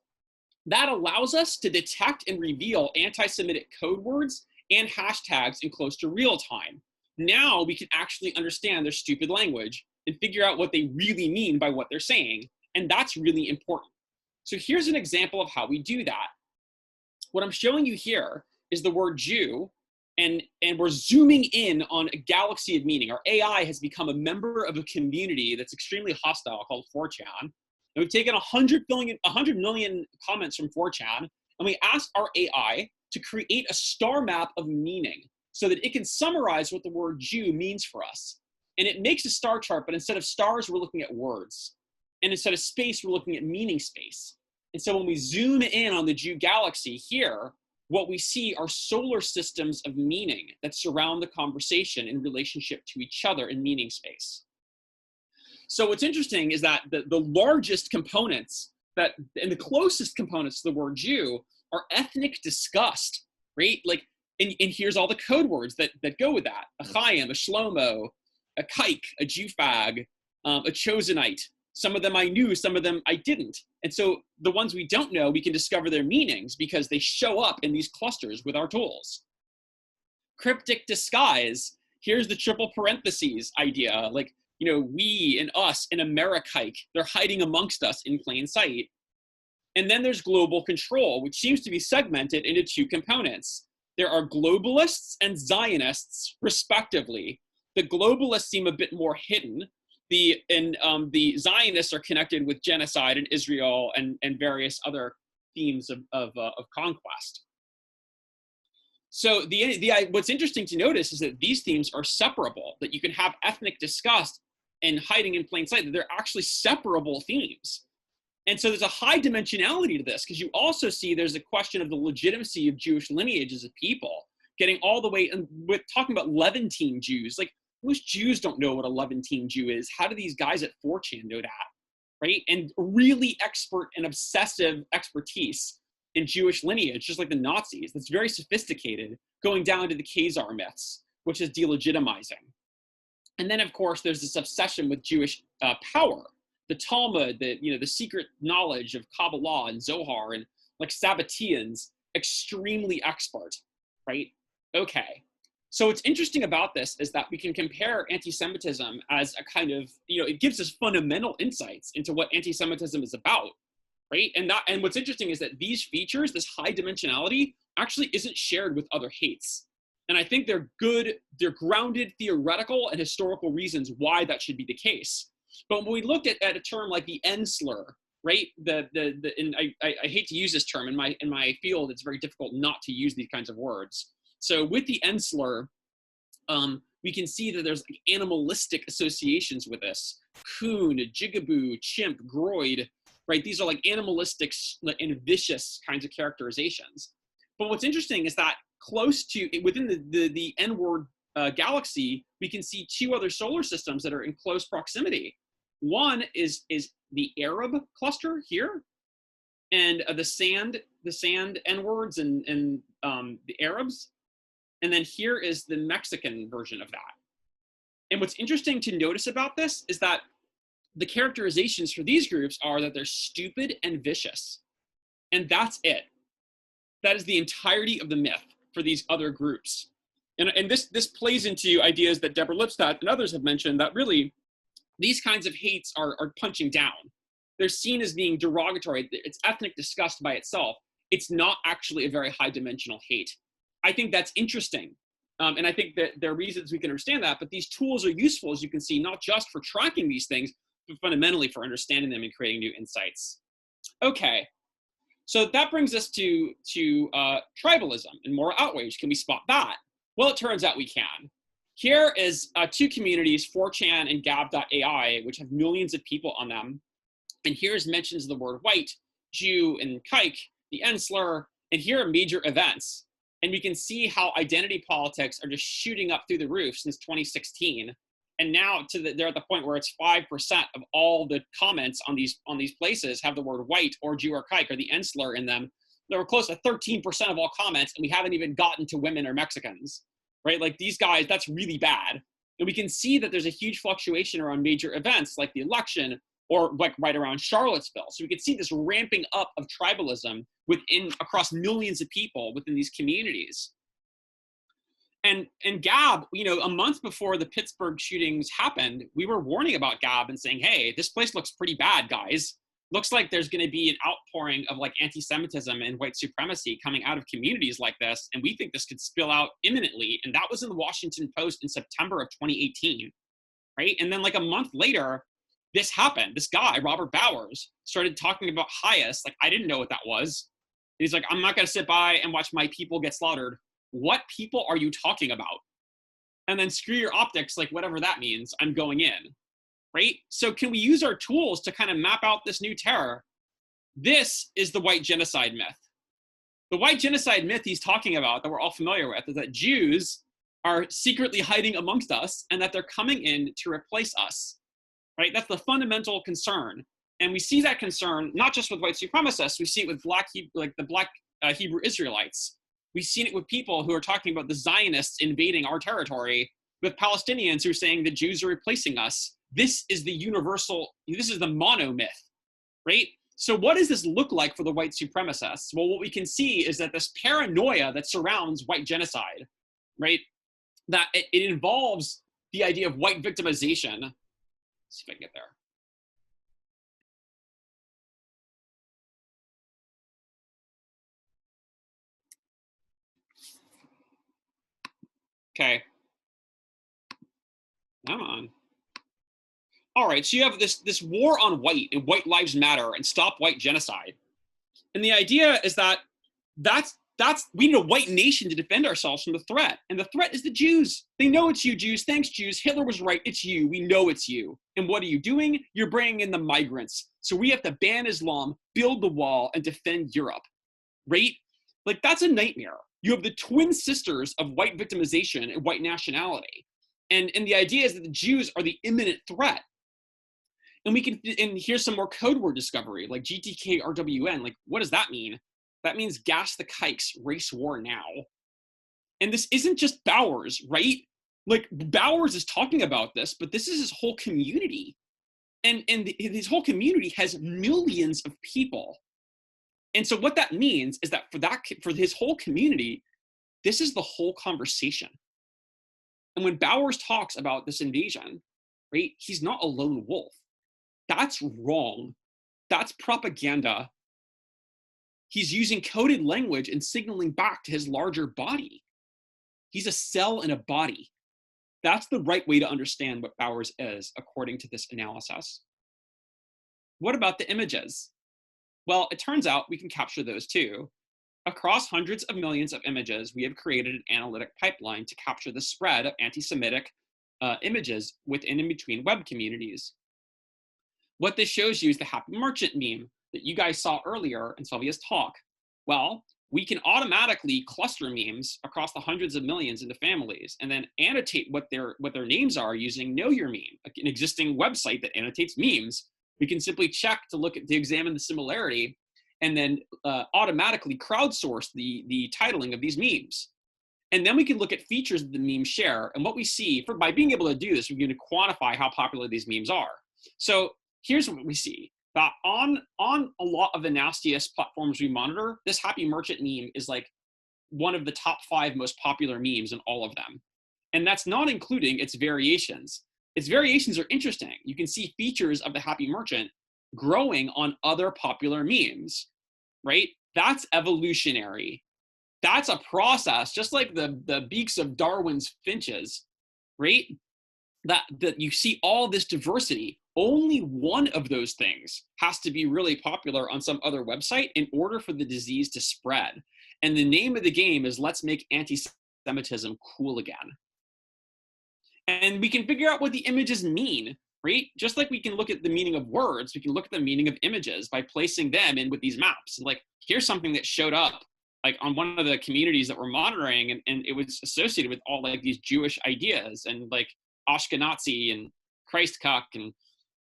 that allows us to detect and reveal anti-Semitic code words and hashtags in close to real time. Now we can actually understand their stupid language and figure out what they really mean by what they're saying. And that's really important. So here's an example of how we do that. What I'm showing you here is the word Jew, and we're zooming in on a galaxy of meaning. Our AI has become a member of a community that's extremely hostile called 4chan. And we've taken 100 million comments from 4chan, and we asked our AI to create a star map of meaning so that it can summarize what the word Jew means for us. And it makes a star chart, but instead of stars, we're looking at words. And instead of space, we're looking at meaning space. And so when we zoom in on the Jew galaxy here, what we see are solar systems of meaning that surround the conversation in relationship to each other in meaning space. So what's interesting is that the largest components and the closest components to the word Jew are ethnic disgust, right? Like, and here's all the code words that go with that: a Chaim, a Shlomo, a kike, a Jew fag, a Chosenite. Some of them I knew, some of them I didn't. And so the ones we don't know, we can discover their meanings because they show up in these clusters with our tools. Cryptic disguise, here's the triple parentheses idea, like, you know, we and us and Amerikike, they're hiding amongst us in plain sight. And then there's global control, which seems to be segmented into two components. There are globalists and Zionists, respectively. The globalists seem a bit more hidden. The Zionists are connected with genocide in Israel and various other themes of conquest. So what's interesting to notice is that these themes are separable, that you can have ethnic disgust and hiding in plain sight, that they're actually separable themes. And so there's a high dimensionality to this, because you also see there's a question of the legitimacy of Jewish lineage as a people, getting all the way, and with talking about Levantine Jews, like, most Jews don't know what a Levantine Jew is. How do these guys at 4chan know that, right? And really expert and obsessive expertise in Jewish lineage, just like the Nazis, that's very sophisticated, going down to the Khazar myths, which is delegitimizing. And then, of course, there's this obsession with Jewish power, the Talmud, the secret knowledge of Kabbalah and Zohar, and like Sabbateans, extremely expert, right? Okay. So what's interesting about this is that we can compare anti-Semitism as a kind of, it gives us fundamental insights into what anti-Semitism is about, right? And what's interesting is that these features, this high dimensionality, actually isn't shared with other hates. And I think they're grounded theoretical and historical reasons why that should be the case. But when we look at a term like the N slur, right? And I hate to use this term in my field, it's very difficult not to use these kinds of words. So with the N slur, we can see that there's like animalistic associations with this. Coon, jigaboo, chimp, groid, right? These are like animalistic and vicious kinds of characterizations. But what's interesting is that close to, within the N-word galaxy, we can see two other solar systems that are in close proximity. One is the Arab cluster here, and the sand N-words and the Arabs. And then here is the Mexican version of that. And what's interesting to notice about this is that the characterizations for these groups are that they're stupid and vicious. And that's it. That is the entirety of the myth for these other groups. And this plays into ideas that Deborah Lipstadt and others have mentioned, that really these kinds of hates are punching down. They're seen as being derogatory. It's ethnic disgust by itself. It's not actually a very high dimensional hate. I think that's interesting. And I think that there are reasons we can understand that, but these tools are useful, as you can see, not just for tracking these things, but fundamentally for understanding them and creating new insights. Okay, so that brings us to tribalism and moral outrage. Can we spot that? Well, it turns out we can. Here is two communities, 4chan and Gab.ai, which have millions of people on them. And here's mentions of the word white, Jew, and kike, the N slur, and here are major events. And we can see how identity politics are just shooting up through the roof since 2016. And now they're at the point where it's 5% of all the comments on these places have the word white or Jew or kike or the N slur in them. They were close to 13% of all comments, and we haven't even gotten to women or Mexicans, right? Like these guys, that's really bad. And we can see that there's a huge fluctuation around major events like the election or like right around Charlottesville. So we can see this ramping up of tribalism across millions of people within these communities. And Gab, you know, a month before the Pittsburgh shootings happened, we were warning about Gab and saying, hey, this place looks pretty bad, guys. Looks like there's going to be an outpouring of like anti-Semitism and white supremacy coming out of communities like this. And we think this could spill out imminently. And that was in the Washington Post in September of 2018, right? And then like a month later, this happened. This guy, Robert Bowers, started talking about HIAS. Like, I didn't know what that was. And he's like, I'm not going to sit by and watch my people get slaughtered. What people are you talking about? And then screw your optics, like whatever that means, I'm going in, right? So can we use our tools to kind of map out this new terror? This is the white genocide myth. The white genocide myth he's talking about that we're all familiar with is that Jews are secretly hiding amongst us and that they're coming in to replace us, right? That's the fundamental concern. And we see that concern not just with white supremacists, we see it with the black Hebrew Israelites. We've seen it with people who are talking about the Zionists invading our territory, with Palestinians who are saying the Jews are replacing us. This is the universal, this is the mono myth, right? So what does this look like for the white supremacists? Well, what we can see is that this paranoia that surrounds white genocide, right? That it involves the idea of white victimization. Let's see if I can get there. Okay. Come on. All right, so you have this war on white and white lives matter and stop white genocide. And the idea is that we need a white nation to defend ourselves from the threat. And the threat is the Jews. They know it's you, Jews. Thanks, Jews. Hitler was right. It's you. We know it's you. And what are you doing? You're bringing in the migrants. So we have to ban Islam, build the wall, and defend Europe, right? Like, that's a nightmare. You have the twin sisters of white victimization and white nationality. And the idea is that the Jews are the imminent threat. And here's some more code word discovery, like GTK-RWN. Like, what does that mean? That means gas the kikes, race war now. And this isn't just Bowers, right? Like, Bowers is talking about this, but this is his whole community. And his whole community has millions of people. And so what that means is that for his whole community, this is the whole conversation. And when Bowers talks about this invasion, right, he's not a lone wolf. That's wrong. That's propaganda. He's using coded language and signaling back to his larger body. He's a cell in a body. That's the right way to understand what Bowers is, according to this analysis. What about the images? Well, it turns out we can capture those too. Across hundreds of millions of images, we have created an analytic pipeline to capture the spread of anti-Semitic images within and between web communities. What this shows you is the happy merchant meme that you guys saw earlier in Sylvia's talk. Well, we can automatically cluster memes across the hundreds of millions into families and then annotate what their names are using Know Your Meme, an existing website that annotates memes. We can simply check to examine the similarity and then automatically crowdsource the titling of these memes. And then we can look at features that the memes share. And what we see, by being able to do this, we're going to quantify how popular these memes are. So here's what we see. That on a lot of the nastiest platforms we monitor, this happy merchant meme is like one of the top 5 most popular memes in all of them. And that's not including its variations. Its variations are interesting. You can see features of the happy merchant growing on other popular memes, right? That's evolutionary. That's a process, just like the beaks of Darwin's finches, right? That you see all this diversity. Only one of those things has to be really popular on some other website in order for the disease to spread. And the name of the game is let's make anti-Semitism cool again. And we can figure out what the images mean, right? Just like we can look at the meaning of words, we can look at the meaning of images by placing them in with these maps. Like, here's something that showed up like on one of the communities that we're monitoring, and it was associated with all like these Jewish ideas and like Ashkenazi and Christcock and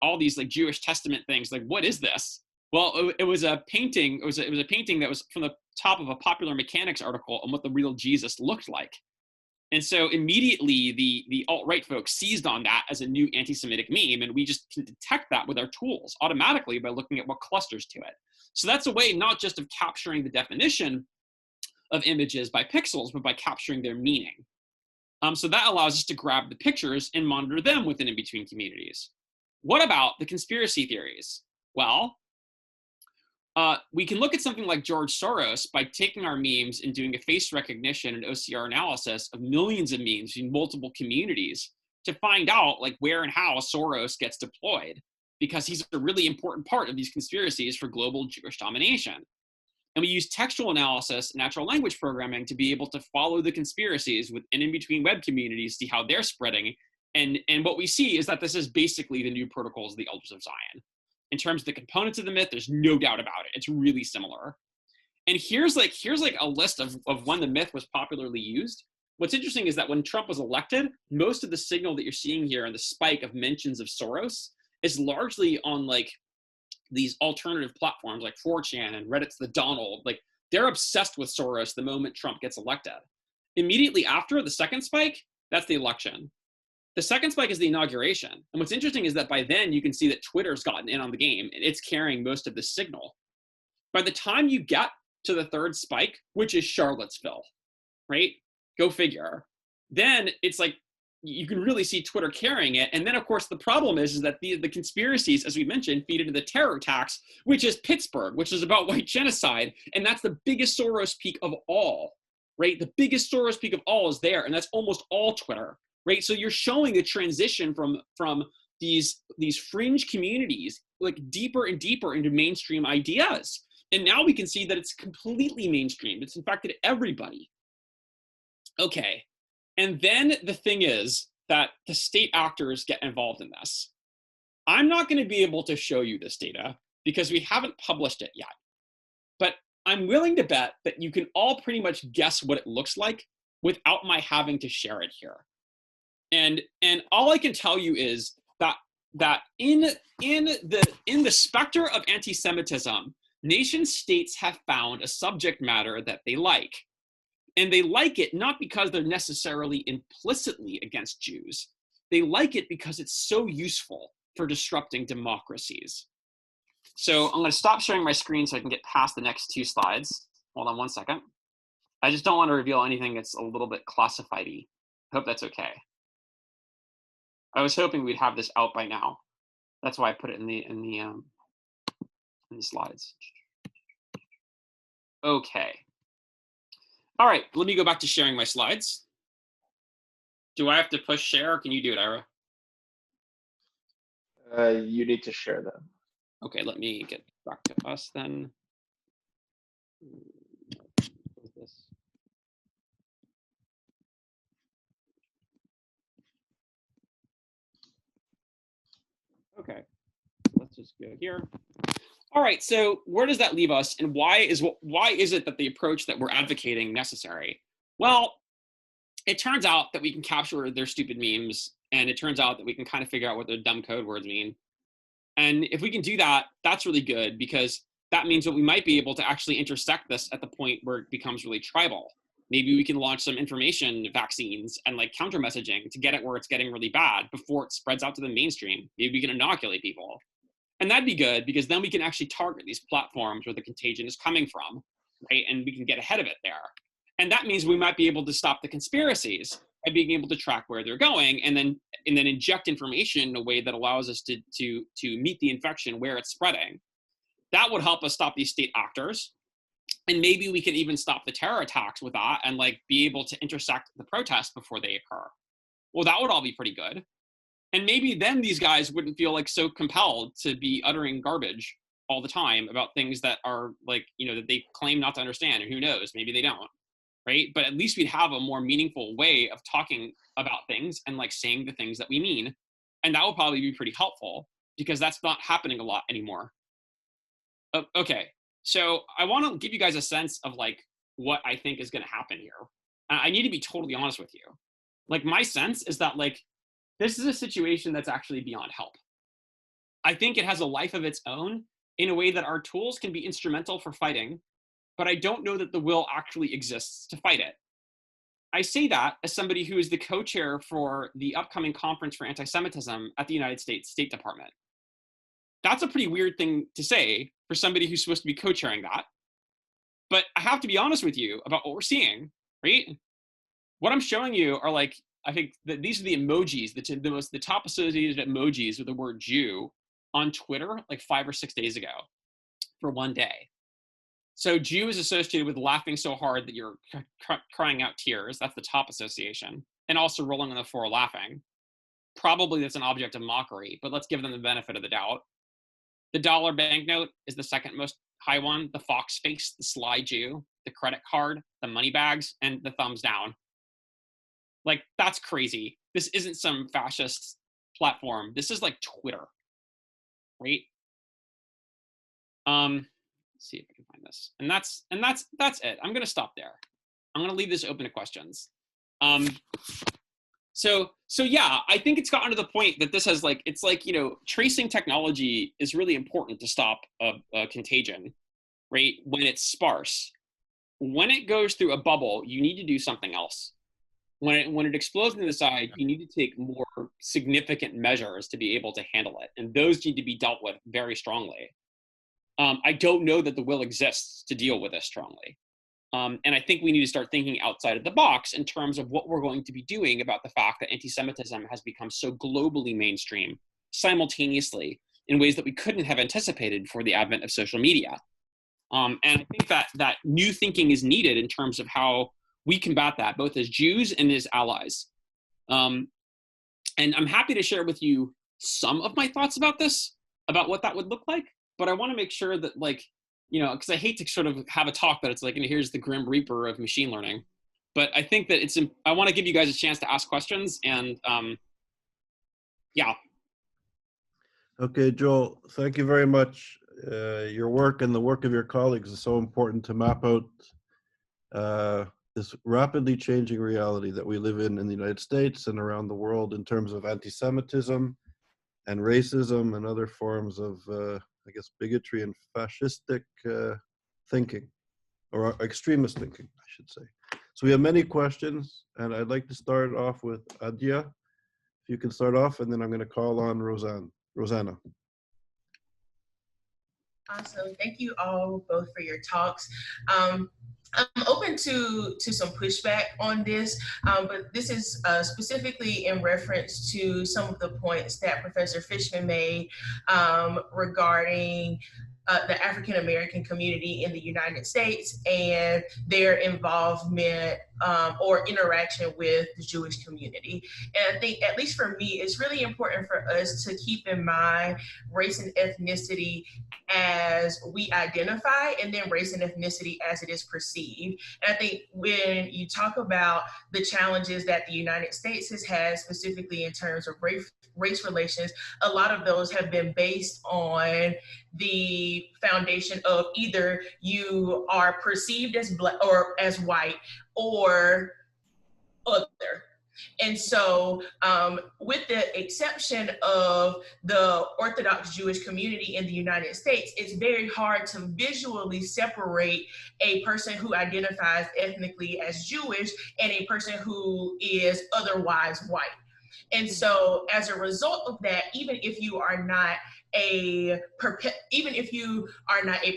all these like Jewish Testament things. Like, what is this? Well, it was a painting. It was a painting that was from the top of a Popular Mechanics article on what the real Jesus looked like. And so immediately the alt-right folks seized on that as a new anti-Semitic meme, and we just can detect that with our tools automatically by looking at what clusters to it. So that's a way not just of capturing the definition of images by pixels, but by capturing their meaning. So that allows us to grab the pictures and monitor them within in-between communities. What about the conspiracy theories? Well, we can look at something like George Soros by taking our memes and doing a face recognition and OCR analysis of millions of memes in multiple communities to find out like where and how Soros gets deployed, because he's a really important part of these conspiracies for global Jewish domination. And we use textual analysis and natural language programming to be able to follow the conspiracies within and between web communities, see how they're spreading. And what we see is that this is basically the new protocols of the Elders of Zion. In terms of the components of the myth, there's no doubt about it. It's really similar. And here's like a list of when the myth was popularly used. What's interesting is that when Trump was elected, most of the signal that you're seeing here and the spike of mentions of Soros is largely on like these alternative platforms like 4chan and Reddit's The Donald. Like they're obsessed with Soros the moment Trump gets elected. Immediately after the second spike, that's the election. The second spike is the inauguration. And what's interesting is that by then you can see that Twitter's gotten in on the game and it's carrying most of the signal. By the time you get to the third spike, which is Charlottesville, right? Go figure. Then it's like, you can really see Twitter carrying it. And then of course the problem is that the conspiracies, as we mentioned, feed into the terror attacks, which is Pittsburgh, which is about white genocide. And that's the biggest Soros peak of all, right? The biggest Soros peak of all is there. And that's almost all Twitter, right? So you're showing a transition from these fringe communities, like deeper and deeper into mainstream ideas. And now we can see that it's completely mainstream. It's infected everybody. Okay. And then the thing is that the state actors get involved in this. I'm not going to be able to show you this data because we haven't published it yet. But I'm willing to bet that you can all pretty much guess what it looks like without my having to share it here. And all I can tell you is that in the specter of anti-Semitism, nation states have found a subject matter that they like. And they like it not because they're necessarily implicitly against Jews. They like it because it's so useful for disrupting democracies. So I'm going to stop sharing my screen so I can get past the next two slides. Hold on one second. I just don't want to reveal anything that's a little bit classified-y. I hope that's okay. I was hoping we'd have this out by now. That's why I put it in the slides. Okay. All right, let me go back to sharing my slides. Do I have to push share or can you do it, Ira? You need to share them. Okay, let me get back to us then. What is this? Okay, let's just go here. All right, so where does that leave us, and why is it that the approach that we're advocating necessary? Well, it turns out that we can capture their stupid memes, and it turns out that we can kind of figure out what their dumb code words mean. And if we can do that, that's really good, because that means that we might be able to actually intersect this at the point where it becomes really tribal. Maybe we can launch some information vaccines and like counter messaging to get it where it's getting really bad before it spreads out to the mainstream. Maybe we can inoculate people. And that'd be good, because then we can actually target these platforms where the contagion is coming from, right? And we can get ahead of it there. And that means we might be able to stop the conspiracies by being able to track where they're going and then inject information in a way that allows us to meet the infection where it's spreading. That would help us stop these state actors. And maybe we can even stop the terror attacks with that and like be able to intersect the protests before they occur. Well, that would all be pretty good. And maybe then these guys wouldn't feel like so compelled to be uttering garbage all the time about things that are like, you know, that they claim not to understand, and who knows, maybe they don't, right? But at least we'd have a more meaningful way of talking about things and like saying the things that we mean. And that will probably be pretty helpful, because that's not happening a lot anymore. Okay, so I want to give you guys a sense of like what I think is going to happen here. I need to be totally honest with you. Like my sense is that like, this is a situation that's actually beyond help. I think it has a life of its own in a way that our tools can be instrumental for fighting, but I don't know that the will actually exists to fight it. I say that as somebody who is the co-chair for the upcoming conference for anti-Semitism at the United States State Department. That's a pretty weird thing to say for somebody who's supposed to be co-chairing that. But I have to be honest with you about what we're seeing, right? What I'm showing you are like, I think that these are the emojis, the top associated emojis with the word Jew on Twitter like 5 or 6 days ago for one day. So Jew is associated with laughing so hard that you're crying out tears. That's the top association. And also rolling on the floor laughing. Probably that's an object of mockery, but let's give them the benefit of the doubt. The dollar banknote is the second most high one. The fox face, the sly Jew, the credit card, the money bags, and the thumbs down. Like, that's crazy. This isn't some fascist platform. This is like Twitter, right? Let's see if I can find this. And that's it. I'm gonna stop there. I'm gonna leave this open to questions. So yeah, I think it's gotten to the point that this has like, it's like, you know, tracing technology is really important to stop a contagion, right? When it's sparse. When it goes through a bubble, you need to do something else. When it explodes into the side, you need to take more significant measures to be able to handle it. And those need to be dealt with very strongly. I don't know that the will exists to deal with this strongly. And I think we need to start thinking outside of the box in terms of what we're going to be doing about the fact that anti-Semitism has become so globally mainstream simultaneously in ways that we couldn't have anticipated before the advent of social media. And I think that new thinking is needed in terms of how we combat that, both as Jews and as allies. And I'm happy to share with you some of my thoughts about this, about what that would look like. But I want to make sure that, like, you know, because I hate to sort of have a talk that it's like, and here's the grim reaper of machine learning. But I think that I want to give you guys a chance to ask questions. And yeah. Okay, Joel, thank you very much. Your work and the work of your colleagues is so important to map out this rapidly changing reality that we live in the United States and around the world in terms of anti-Semitism and racism and other forms of, I guess, bigotry and fascistic thinking, or extremist thinking, I should say. So we have many questions, and I'd like to start off with Adia. If you can start off, and then I'm going to call on Rosanna. Awesome. Thank you all both for your talks. I'm open to some pushback on this, but this is specifically in reference to some of the points that Professor Fishman made regarding the African American community in the United States and their involvement or interaction with the Jewish community. And I think, at least for me, it's really important for us to keep in mind race and ethnicity as we identify, and then race and ethnicity as it is perceived. And I think when you talk about the challenges that the United States has had, specifically in terms of race relations, a lot of those have been based on the foundation of either you are perceived as black or as white or other. And so with the exception of the Orthodox Jewish community in the United States, it's very hard to visually separate a person who identifies ethnically as Jewish and a person who is otherwise white. And so as a result of that, even if you are not a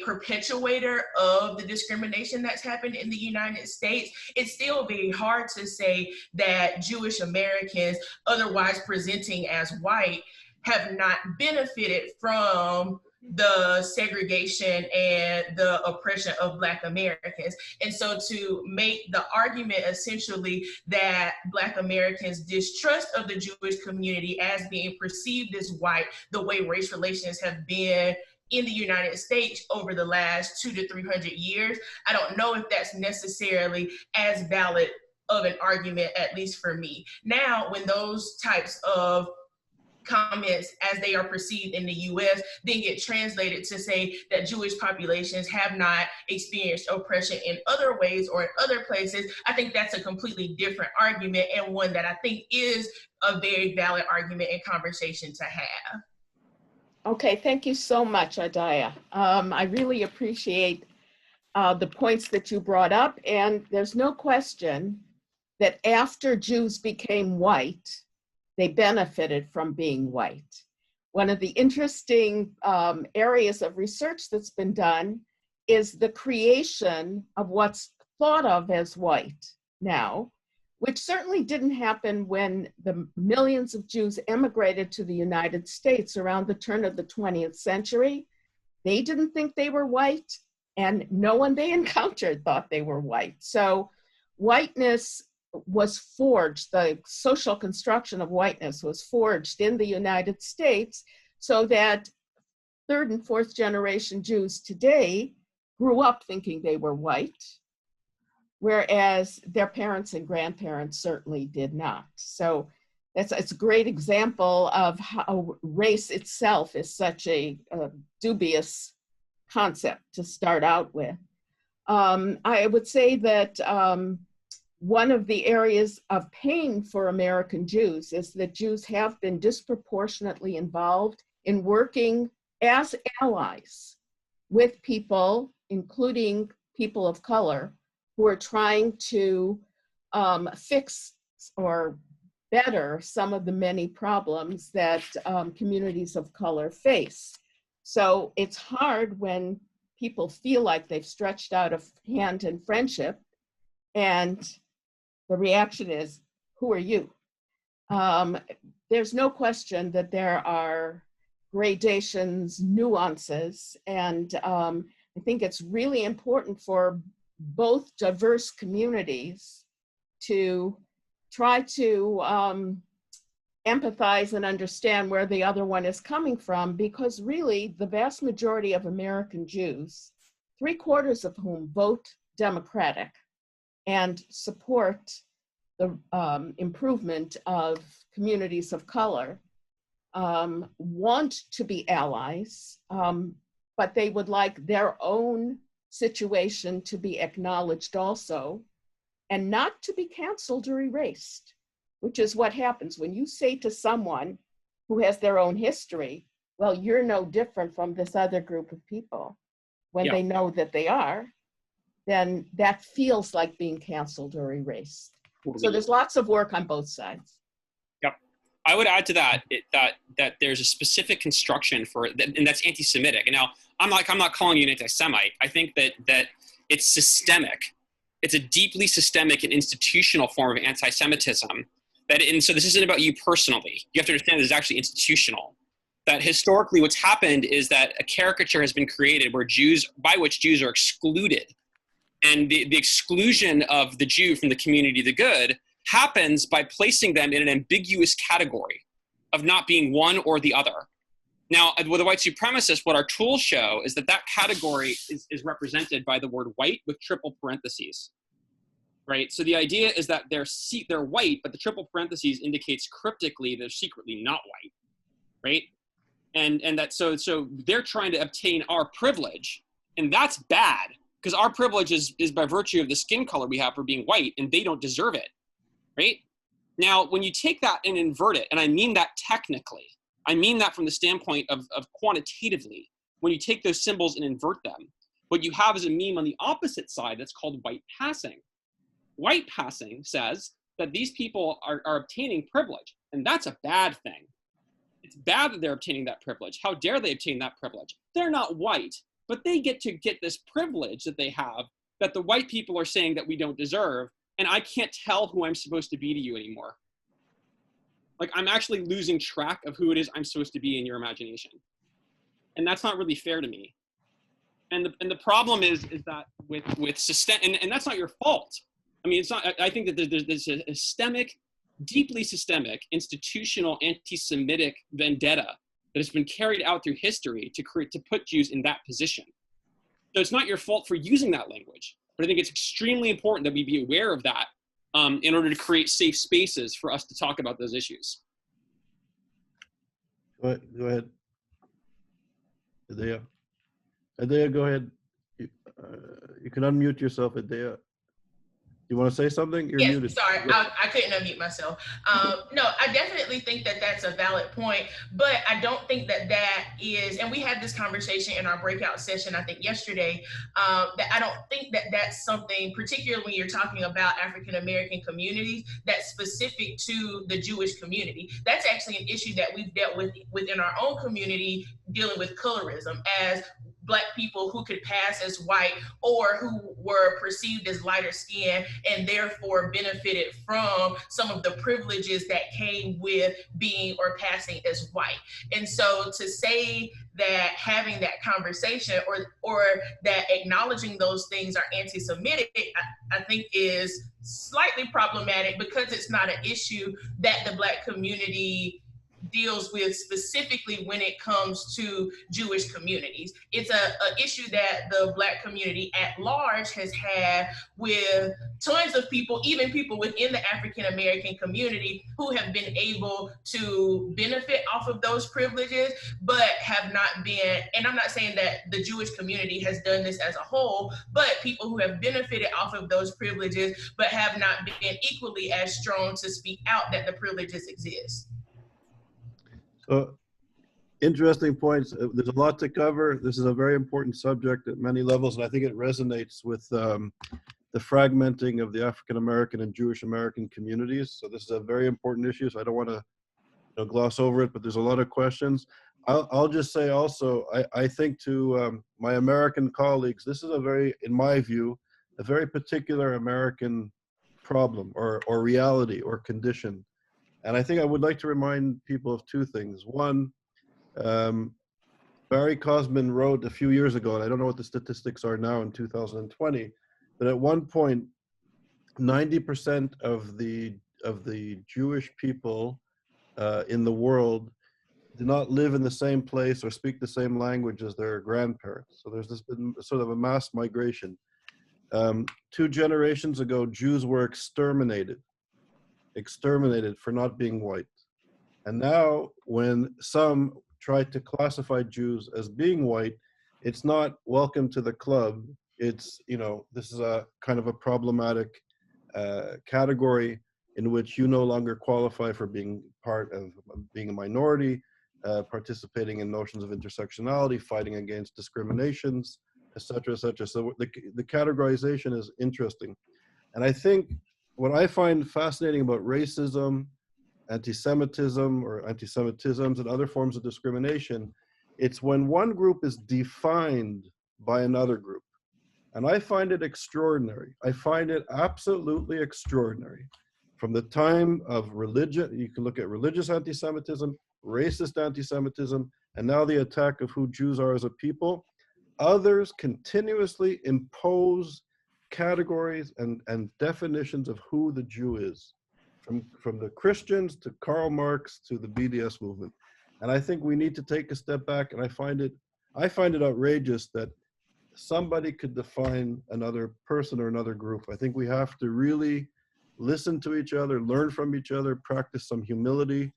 perpetuator of the discrimination that's happened in the United States, it's still very hard to say that Jewish Americans, otherwise presenting as white, have not benefited from the segregation and the oppression of Black Americans. And so to make the argument essentially that Black Americans' distrust of the Jewish community as being perceived as white, the way race relations have been in the United States over the last 200 to 300 years, I don't know if that's necessarily as valid of an argument, at least for me. Now, when those types of comments as they are perceived in the US then get translated to say that Jewish populations have not experienced oppression in other ways or in other places, I think that's a completely different argument, and one that I think is a very valid argument and conversation to have. Okay, thank you so much, Adaya. I really appreciate the points that you brought up, and there's no question that after Jews became white, they benefited from being white. One of the interesting areas of research that's been done is the creation of what's thought of as white now, which certainly didn't happen when the millions of Jews emigrated to the United States around the turn of the 20th century. They didn't think they were white, and no one they encountered thought they were white. So whiteness was forged, the social construction of whiteness was forged in the United States so that third and fourth generation Jews today grew up thinking they were white, whereas their parents and grandparents certainly did not. So it's a great example of how race itself is such a dubious concept to start out with. I would say that one of the areas of pain for American Jews is that Jews have been disproportionately involved in working as allies with people, including people of color, who are trying to fix or better some of the many problems that communities of color face. So it's hard when people feel like they've stretched out a hand in friendship and the reaction is, who are you? There's no question that there are gradations, nuances, and I think it's really important for both diverse communities to try to empathize and understand where the other one is coming from, because really the vast majority of American Jews, 3/4 of whom vote Democratic and support the improvement of communities of color, want to be allies, but they would like their own situation to be acknowledged also, and not to be canceled or erased, which is what happens when you say to someone who has their own history, well, you're no different from this other group of people, when they know that they are, then that feels like being canceled or erased. So there's lots of work on both sides. Yep. I would add to that that there's a specific construction for it, and that's anti-Semitic. And now I'm not calling you an anti-Semite. I think that it's systemic. It's a deeply systemic and institutional form of anti-Semitism. And so this isn't about you personally. You have to understand this is actually institutional. That historically what's happened is that a caricature has been created by which Jews are excluded. And the exclusion of the Jew from the community of the good happens by placing them in an ambiguous category of not being one or the other. Now, with the white supremacist, what our tools show is that category is represented by the word white with triple parentheses, right? So the idea is that they're white, but the triple parentheses indicates cryptically they're secretly not white, right? And that so they're trying to obtain our privilege, and that's bad. Because our privilege is by virtue of the skin color we have for being white, and they don't deserve it, right? Now, when you take that and invert it, and I mean that technically, I mean that from the standpoint of quantitatively, when you take those symbols and invert them, what you have is a meme on the opposite side that's called white passing. White passing says that these people are obtaining privilege, and that's a bad thing. It's bad that they're obtaining that privilege. How dare they obtain that privilege? They're not white. But they get this privilege that they have that the white people are saying that we don't deserve, and I can't tell who I'm supposed to be to you anymore. Like, I'm actually losing track of who it is I'm supposed to be in your imagination. And that's not really fair to me. And the problem is that with system, and that's not your fault. I mean, it's not. I think that there's a systemic, deeply systemic, institutional anti-Semitic vendetta that has been carried out through history to put Jews in that position. So it's not your fault for using that language, but I think it's extremely important that we be aware of that in order to create safe spaces for us to talk about those issues. Go ahead. Adea, go ahead. You can unmute yourself, Adea. You want to say something? You're Yes, muted. sorry, I couldn't unmute myself. No, I definitely think that that's a valid point, but I don't think that that is, and we had this conversation in our breakout session, I think yesterday, that I don't think that that's something, particularly when you're talking about African-American communities, that's specific to the Jewish community. That's actually an issue that we've dealt with within our own community, dealing with colorism, as Black people who could pass as white or who were perceived as lighter skinned and therefore benefited from some of the privileges that came with being or passing as white. And so to say that having that conversation or that acknowledging those things are anti-Semitic, I think is slightly problematic because it's not an issue that the Black community deals with specifically when it comes to Jewish communities. It's a issue that the Black community at large has had with tons of people, even people within the African-American community who have been able to benefit off of those privileges, but have not been, and I'm not saying that the Jewish community has done this as a whole, but people who have benefited off of those privileges, but have not been equally as strong to speak out that the privileges exist. Interesting points. There's a lot to cover. This is a very important subject at many levels, and I think it resonates with the fragmenting of the African-American and Jewish American communities. So this is a very important issue, so I don't want to gloss over it, but there's a lot of questions. I'll just say also, I think to my American colleagues, this is a very, in my view, a very particular American problem or reality or condition. And I think I would like to remind people of two things. One, Barry Cosman wrote a few years ago, and I don't know what the statistics are now in 2020, but at one point, 90% of the Jewish people in the world do not live in the same place or speak the same language as their grandparents. So there's this been sort of a mass migration. 2 generations ago, Jews were exterminated for not being white. And now when some try to classify Jews as being white, it's not welcome to the club. It's, this is a kind of a problematic category in which you no longer qualify for being part of being a minority, participating in notions of intersectionality, fighting against discriminations, et cetera, et cetera. So the categorization is interesting. And I think what I find fascinating about racism, anti-Semitism or anti-Semitisms and other forms of discrimination, it's when one group is defined by another group. And I find it extraordinary. I find it absolutely extraordinary. From the time of religion, you can look at religious anti-Semitism, racist anti-Semitism, and now the attack of who Jews are as a people. Others continuously impose categories and definitions of who the Jew is, from the Christians to Karl Marx to the BDS movement. And I think we need to take a step back, and I find it outrageous that somebody could define another person or another group. I think we have to really listen to each other, learn from each other, practice some humility,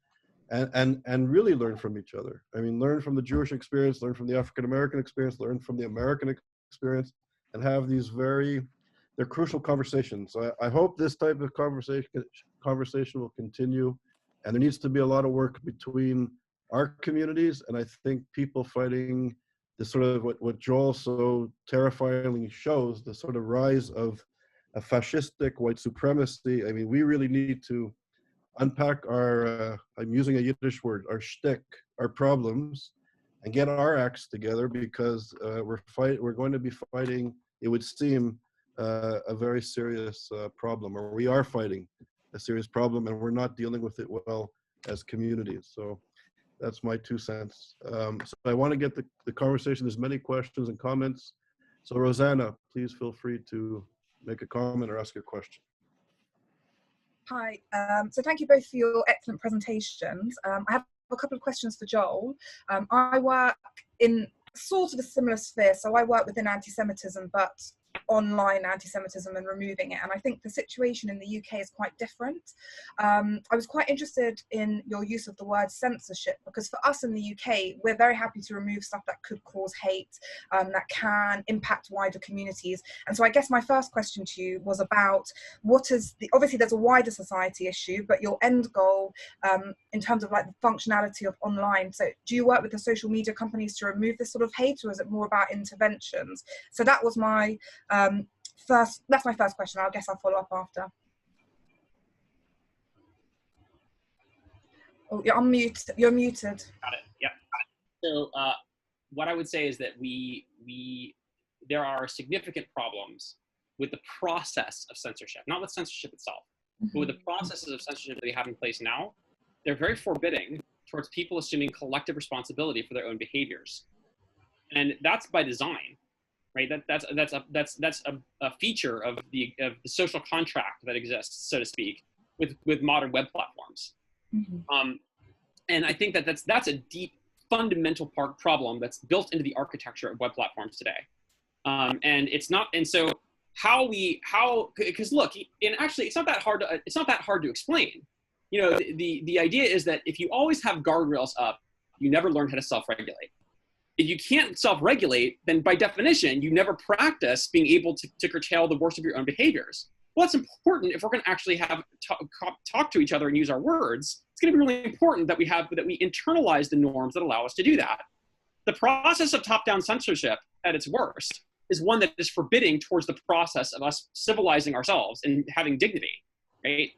and really learn from each other. I mean, learn from the Jewish experience, learn from the African-American experience, learn from the American experience, and have these they're crucial conversations. So I hope this type of conversation will continue, and there needs to be a lot of work between our communities, and I think people fighting the sort of what Joel so terrifyingly shows, the sort of rise of a fascistic white supremacy. I mean, we really need to unpack our, I'm using a Yiddish word, our shtick, our problems, and get our acts together, because we're going to be fighting, it would seem, a very serious problem, or we are fighting a serious problem, and we're not dealing with it well as communities. So that's my 2 cents. So I want to get the conversation. There's many questions and comments. So Rosanna, please feel free to make a comment or ask a question. Hi, so thank you both for your excellent presentations. I have a couple of questions for Joel. I work in sort of a similar sphere, so I work within anti-Semitism, but online anti-Semitism and removing it. And I think the situation in the UK is quite different. I was quite interested in your use of the word censorship, because for us in the UK, we're very happy to remove stuff that could cause hate, that can impact wider communities. And so I guess my first question to you was about obviously there's a wider society issue, but your end goal in terms of like the functionality of online. So do you work with the social media companies to remove this sort of hate, or is it more about interventions? So that was my that's my first question. I guess I'll follow up after. Oh, you're unmuted. You're muted. Got it. Yep. So what I would say is that there are significant problems with the process of censorship, not with censorship itself, but with the processes of censorship that we have in place now. They're very forbidding towards people assuming collective responsibility for their own behaviors, and that's by design, right? That's a feature of the social contract that exists, so to speak, with modern web platforms. And I think that's a deep, fundamental problem that's built into the architecture of web platforms today. And it's not, and so because look, and actually it's not that hard to explain. You know, the idea is that if you always have guardrails up, you never learn how to self-regulate. If you can't self-regulate, then by definition, you never practice being able to curtail the worst of your own behaviors. Well, that's important if we're going to actually have talk to each other and use our words. It's going to be really important that we internalize the norms that allow us to do that. The process of top-down censorship at its worst is one that is forbidding towards the process of us civilizing ourselves and having dignity, right?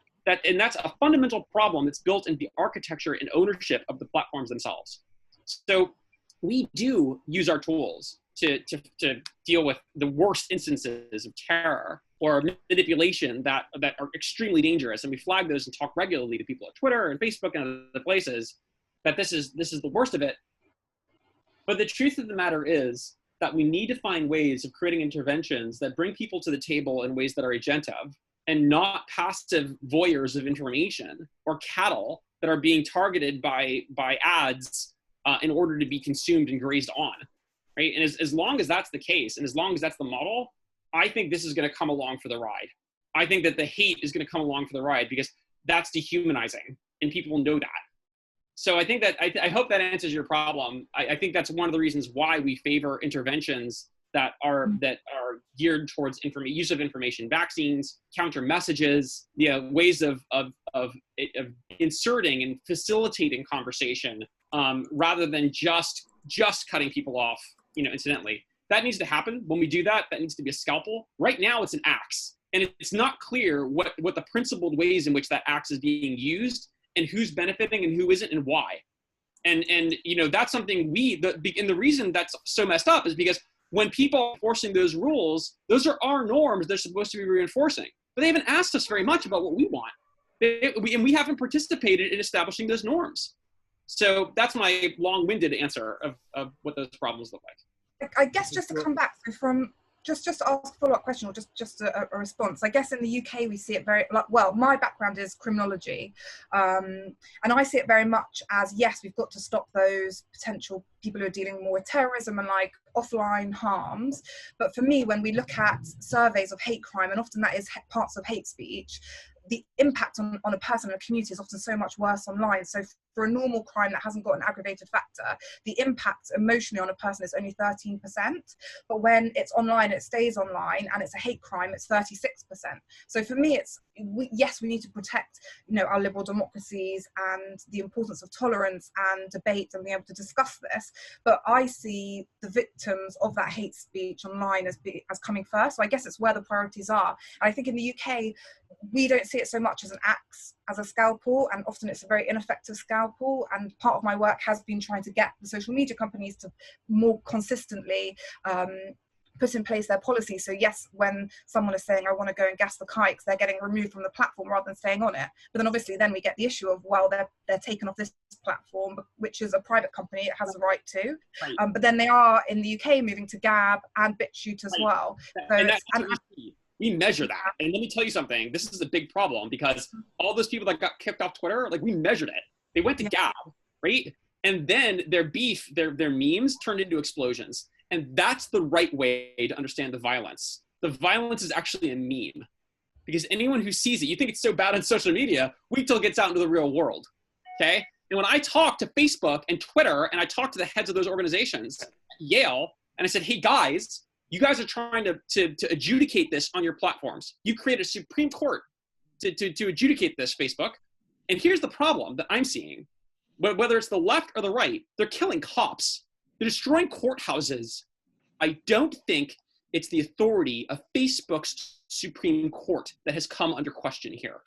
And that's a fundamental problem that's built into the architecture and ownership of the platforms themselves. So we do use our tools to deal with the worst instances of terror or manipulation that are extremely dangerous, and we flag those and talk regularly to people at Twitter and Facebook and other places that this is the worst of it. But the truth of the matter is that we need to find ways of creating interventions that bring people to the table in ways that are agentive and not passive voyeurs of information or cattle that are being targeted by ads in order to be consumed and grazed on, right? And as long as that's the case, and as long as that's the model, I think this is going to come along for the ride. I think that the hate is going to come along for the ride because that's dehumanizing, and people know that. So I think that, I hope that answers your problem. I think that's one of the reasons why we favor interventions that are geared towards use of information, vaccines, counter messages, ways of inserting and facilitating conversation rather than just cutting people off, incidentally. That needs to happen. When we do that, that needs to be a scalpel. Right now, it's an axe, and it's not clear what the principled ways in which that axe is being used and who's benefiting and who isn't and why. And that's something and the reason that's so messed up is because when people are enforcing those rules, those are our norms they're supposed to be reinforcing. But they haven't asked us very much about what we want. And we haven't participated in establishing those norms. So that's my long-winded answer of what those problems look like. I guess just to come back from just to ask a follow-up question, or just a response. I guess in the UK we see it very well. My background is criminology, and I see it very much as, yes, we've got to stop those potential people who are dealing more with terrorism and like offline harms. But for me, when we look at surveys of hate crime, and often that is parts of hate speech, the impact on a person and a community is often so much worse online. So for a normal crime that hasn't got an aggravated factor, the impact emotionally on a person is only 13%. But when it's online, it stays online, and it's a hate crime, it's 36%. So for me, yes, we need to protect, our liberal democracies and the importance of tolerance and debate and being able to discuss this. But I see the victims of that hate speech online as coming first. So I guess it's where the priorities are. And I think in the UK, we don't see it so much as an axe, as a scalpel, and often it's a very ineffective scalpel. And part of my work has been trying to get the social media companies to more consistently put in place their policy. So yes, when someone is saying, I want to go and gas the kikes, they're getting removed from the platform rather than staying on it. But then obviously then we get the issue of, well, they're taken off this platform, which is a private company, it has the right to. Right. But then they are in the UK moving to Gab and BitChute as well. So we measure that. And let me tell you something, this is a big problem because all those people that got kicked off Twitter, like, we measured it. They went to Gab, right? And then their beef, their memes turned into explosions. And that's the right way to understand the violence. the violence is actually a meme. Because anyone who sees it, you think it's so bad on social media, wait till it gets out into the real world, okay? And when I talk to Facebook and Twitter, and I talk to the heads of those organizations at Yale, and I said, hey guys, you guys are trying to adjudicate this on your platforms. You create a Supreme Court to adjudicate this, Facebook. And here's the problem that I'm seeing. Whether it's the left or the right, they're killing cops. They're destroying courthouses. I don't think it's the authority of Facebook's Supreme Court that has come under question here.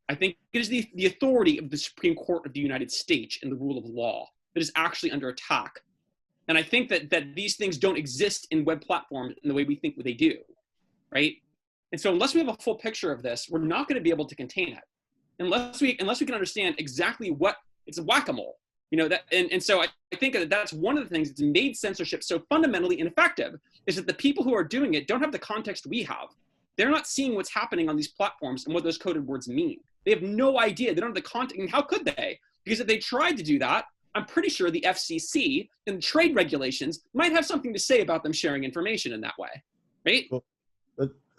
I think it is the authority of the Supreme Court of the United States and the rule of law that is actually under attack. And I think that these things don't exist in web platforms in the way we think they do, right? And so unless we have a full picture of this, we're not going to be able to contain it. Unless we can understand exactly what, it's a whack-a-mole. You know, that, and so I think that that's one of the things that's made censorship so fundamentally ineffective, is that the people who are doing it don't have the context we have. They're not seeing what's happening on these platforms and what those coded words mean. They have no idea. They don't have the context. And how could they? Because if they tried to do that, I'm pretty sure the FCC and the trade regulations might have something to say about them sharing information in that way, right? Cool.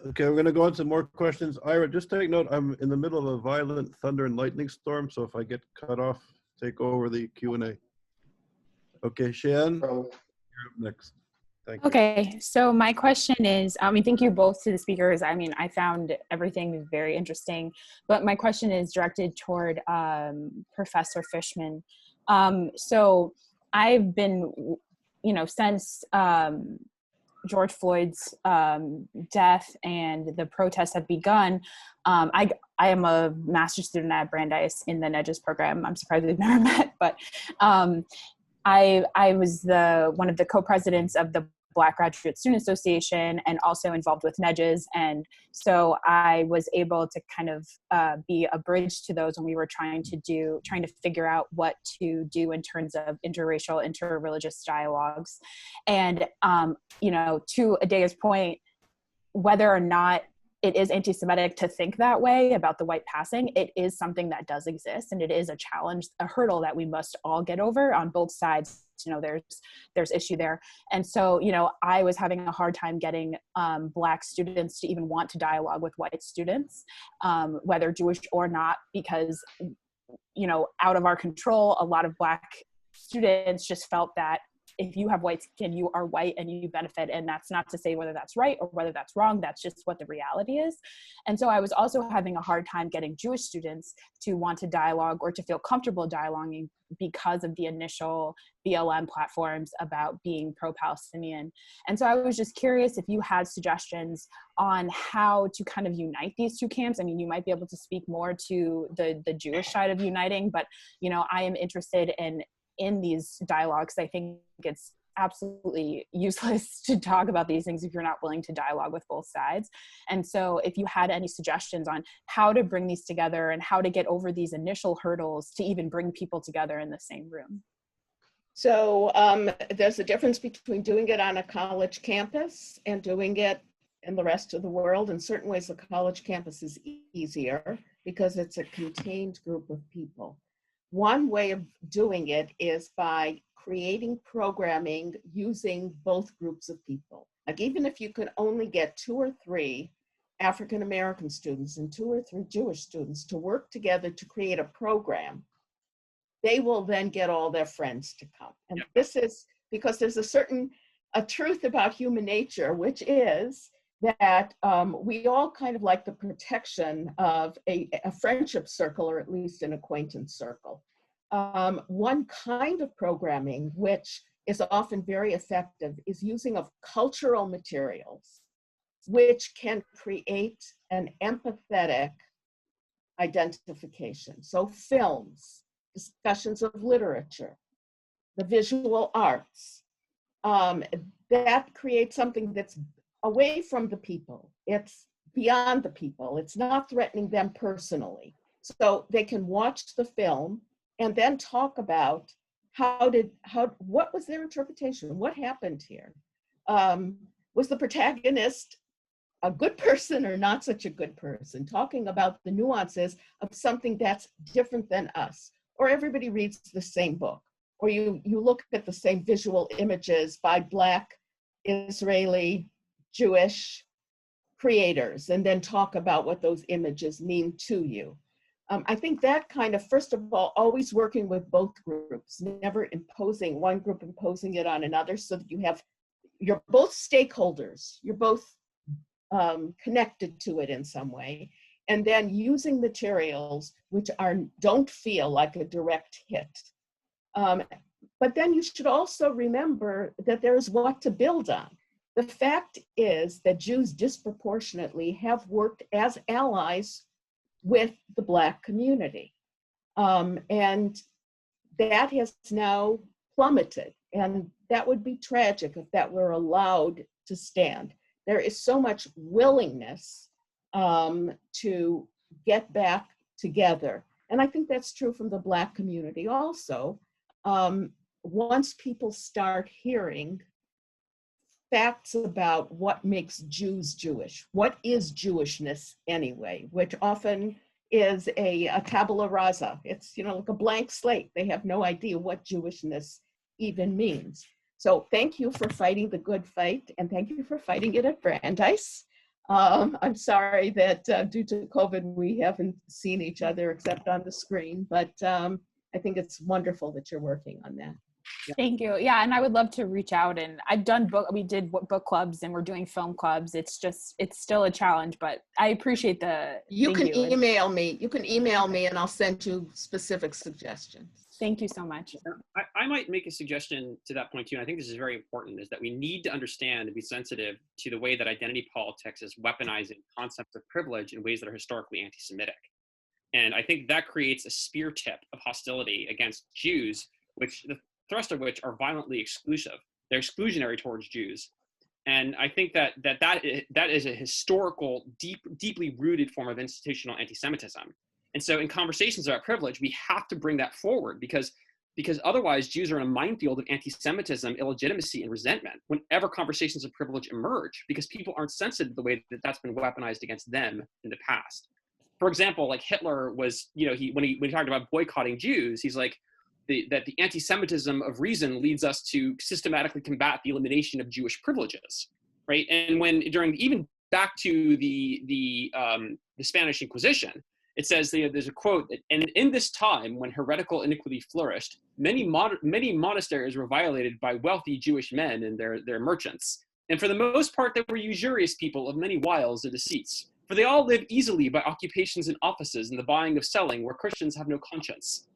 Okay, we're going to go on to more questions. Ira, just take note, I'm in the middle of a violent thunder and lightning storm, so if I get cut off, take over the Q&A. Okay, Shan, you're up next. Thank you. Okay, so my question is, thank you both to the speakers. I found everything very interesting, but my question is directed toward Professor Fishman. So I've been, since George Floyd's death and the protests have begun, I am a master's student at Brandeis in the NEDGES program. I'm surprised we've never met, but I was one of the co-presidents of the Black Graduate Student Association and also involved with NEDGES. And so I was able to kind of be a bridge to those when we were trying to figure out what to do in terms of interracial, interreligious dialogues. And, to Adea's point, whether or not it is anti-Semitic to think that way about the white passing, it is something that does exist, and it is a challenge, a hurdle that we must all get over on both sides. There's issue there. And so, I was having a hard time getting Black students to even want to dialogue with white students, whether Jewish or not, because, out of our control, a lot of Black students just felt that if you have white skin, you are white and you benefit. And that's not to say whether that's right or whether that's wrong. That's just what the reality is. And so I was also having a hard time getting Jewish students to want to dialogue or to feel comfortable dialoguing because of the initial BLM platforms about being pro-Palestinian. And so I was just curious if you had suggestions on how to kind of unite these two camps. You might be able to speak more to the Jewish side of uniting, but, I am interested in these dialogues. I think it's absolutely useless to talk about these things if you're not willing to dialogue with both sides. And so if you had any suggestions on how to bring these together and how to get over these initial hurdles to even bring people together in the same room. So there's a difference between doing it on a college campus and doing it in the rest of the world. In certain ways, the college campus is easier because it's a contained group of people. One way of doing it is by creating programming using both groups of people. Like even if you could only get 2 or 3 African-American students and 2 or 3 Jewish students to work together to create a program, they will then get all their friends to come. And this is because there's a truth about human nature, which is that we all kind of like the protection of a friendship circle, or at least an acquaintance circle. One kind of programming, which is often very effective, is using of cultural materials, which can create an empathetic identification. So films, discussions of literature, the visual arts, that creates something that's away from the people. It's beyond the people. It's not threatening them personally. So they can watch the film and then talk about what was their interpretation? What happened here? Was the protagonist a good person or not such a good person? Talking about the nuances of something that's different than us. Or everybody reads the same book. Or you look at the same visual images by Black, Israeli, Jewish creators and then talk about what those images mean to you. I think that kind of, first of all, always working with both groups, never imposing one group, imposing it on another, so that you're both stakeholders, you're both connected to it in some way, and then using materials which don't feel like a direct hit. But then you should also remember that there is what to build on. The fact is that Jews disproportionately have worked as allies with the Black community. And that has now plummeted. And that would be tragic if that were allowed to stand. There is so much willingness to get back together. And I think that's true from the Black community also. Once people start hearing facts about what makes Jews Jewish, what is Jewishness anyway, which often is a tabula rasa. It's, like a blank slate. They have no idea what Jewishness even means. So thank you for fighting the good fight, and thank you for fighting it at Brandeis. I'm sorry that due to COVID, we haven't seen each other except on the screen, but I think it's wonderful that you're working on that. Thank you. Yeah, and I would love to reach out, and I've done we did book clubs, and we're doing film clubs. It's still a challenge, but I appreciate You can email me and I'll send you specific suggestions. Thank you so much. I might make a suggestion to that point too, and I think this is very important, is that we need to understand and be sensitive to the way that identity politics is weaponizing concepts of privilege in ways that are historically anti-Semitic. And I think that creates a spear tip of hostility against Jews, which the thrust of which are violently exclusive. They're exclusionary towards Jews. And I think that is a historical, deeply rooted form of institutional anti-Semitism. And so in conversations about privilege, we have to bring that forward because otherwise Jews are in a minefield of anti-Semitism, illegitimacy, and resentment whenever conversations of privilege emerge, because people aren't sensitive to the way that that's been weaponized against them in the past. For example, like Hitler was, when he talked about boycotting Jews, he's like, that the anti-Semitism of reason leads us to systematically combat the elimination of Jewish privileges, right? And even back to the Spanish Inquisition, it says, there's a quote, and in this time when heretical iniquity flourished, many monasteries were violated by wealthy Jewish men and their merchants. And for the most part, they were usurious people of many wiles and deceits. For they all live easily by occupations and offices and the buying of selling, where Christians have no conscience.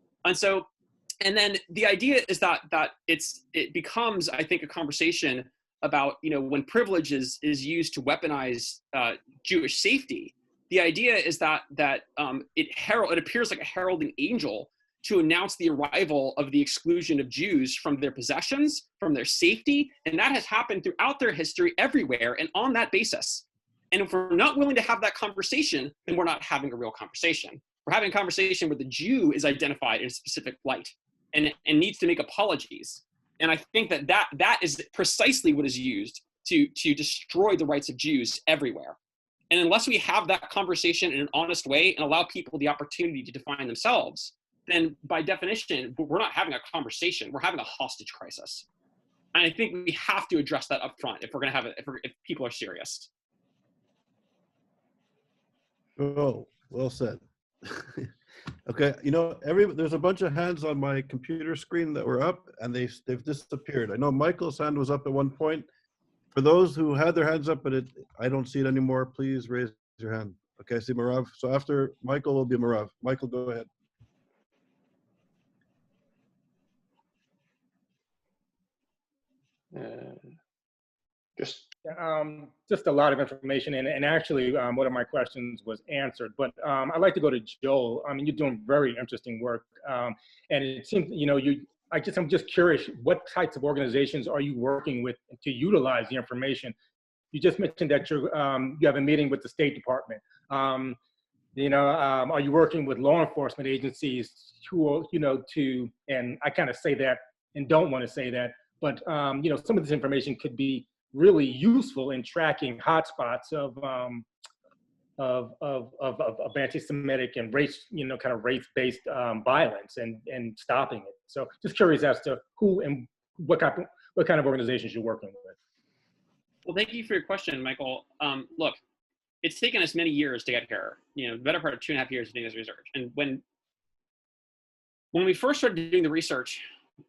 And then the idea is that it becomes, I think, a conversation about, when privilege is used to weaponize Jewish safety. The idea is that it appears like a heralding angel to announce the arrival of the exclusion of Jews from their possessions, from their safety, and that has happened throughout their history everywhere, and on that basis. And if we're not willing to have that conversation, then we're not having a real conversation. We're having a conversation where the Jew is identified in a specific light and needs to make apologies. And I think that is precisely what is used to destroy the rights of Jews everywhere. And unless we have that conversation in an honest way and allow people the opportunity to define themselves, then by definition, we're not having a conversation, we're having a hostage crisis. And I think we have to address that up front if we're gonna have it, if people are serious. Oh, well said. Okay, there's a bunch of hands on my computer screen that were up and they've disappeared. I know Michael's hand was up at one point. For those who had their hands up, but I don't see it anymore, please raise your hand. Okay, I see Marav. So after Michael will be Marav. Michael, go ahead. Just a lot of information, and actually one of my questions was answered, but I'd like to go to Joel. I mean, you're doing very interesting work, and it seems, I'm just curious, what types of organizations are you working with to utilize the information? You just mentioned that you have a meeting with the State Department. Are you working with law enforcement agencies who, and I kind of say that and don't want to say that, but some of this information could be really useful in tracking hotspots of anti-Semitic and race, kind of race-based violence and stopping it. So just curious as to who and what kind of organizations you're working with. Well, thank you for your question, Michael. Look, it's taken us many years to get here, the better part of 2.5 years of doing this research. And when we first started doing the research,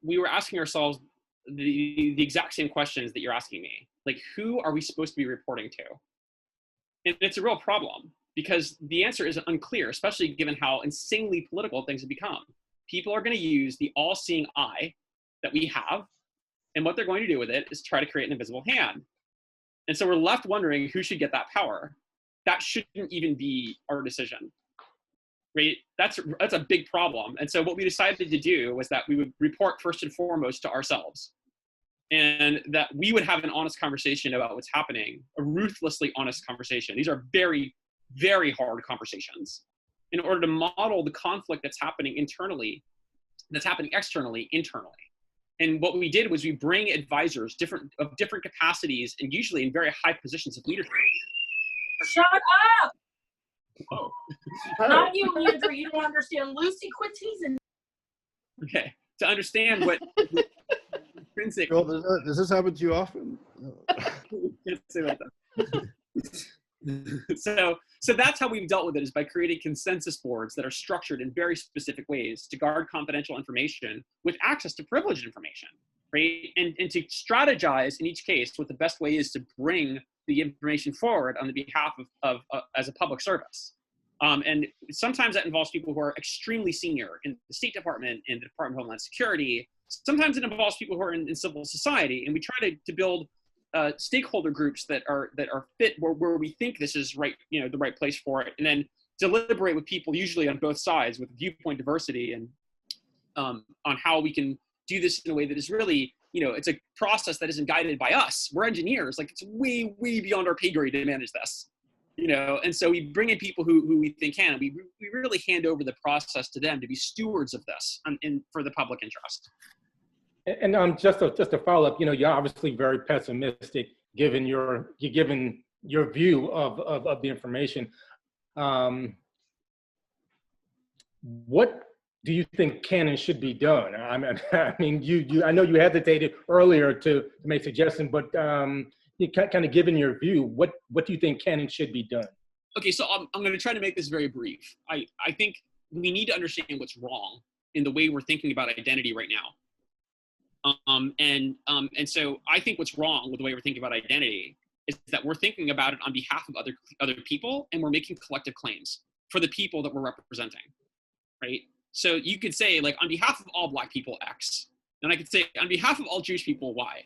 we were asking ourselves the exact same questions that you're asking me. Like, who are we supposed to be reporting to? And it's a real problem because the answer is unclear, especially given how insanely political things have become. People are going to use the all-seeing eye that we have, and what they're going to do with it is try to create an invisible hand. And so we're left wondering who should get that power. That shouldn't even be our decision, right? That's a big problem. And so what we decided to do was that we would report first and foremost to ourselves, and that we would have an honest conversation about what's happening, a ruthlessly honest conversation. These are very, very hard conversations in order to model the conflict that's happening internally, that's happening externally, internally. And what we did was we bring advisors of different capacities and usually in very high positions of leadership. Shut up! Oh. Not you, Andrew. You don't understand. Lucy, quit teasing. Okay, to understand what intrinsic. Joel, does this happen to you often? Can't say like that. So that's how we've dealt with it, is by creating consensus boards that are structured in very specific ways to guard confidential information with access to privileged information, right? And to strategize in each case what the best way is to bring the information forward on the behalf of as a public service. And sometimes that involves people who are extremely senior in the State Department, in the Department of Homeland Security. Sometimes it involves people who are in civil society, and we try to build stakeholder groups that are fit where we think this is right, the right place for it, and then deliberate with people usually on both sides with viewpoint diversity and on how we can do this in a way that is really, it's a process that isn't guided by us. We're engineers, like it's way, way beyond our pay grade to manage this, and so we bring in people who we think can, and we really hand over the process to them to be stewards of this for the public interest. And just to follow up, you're obviously very pessimistic given your view of the information. What do you think can and should be done? I mean, I know you hesitated earlier to make suggestions, but you kind of given your view, what do you think can and should be done? Okay, so I'm going to try to make this very brief. I think we need to understand what's wrong in the way we're thinking about identity right now. And so I think what's wrong with the way we're thinking about identity is that we're thinking about it on behalf of other people, and we're making collective claims for the people that we're representing, right? So you could say, like, on behalf of all Black people, X, and I could say on behalf of all Jewish people, Y.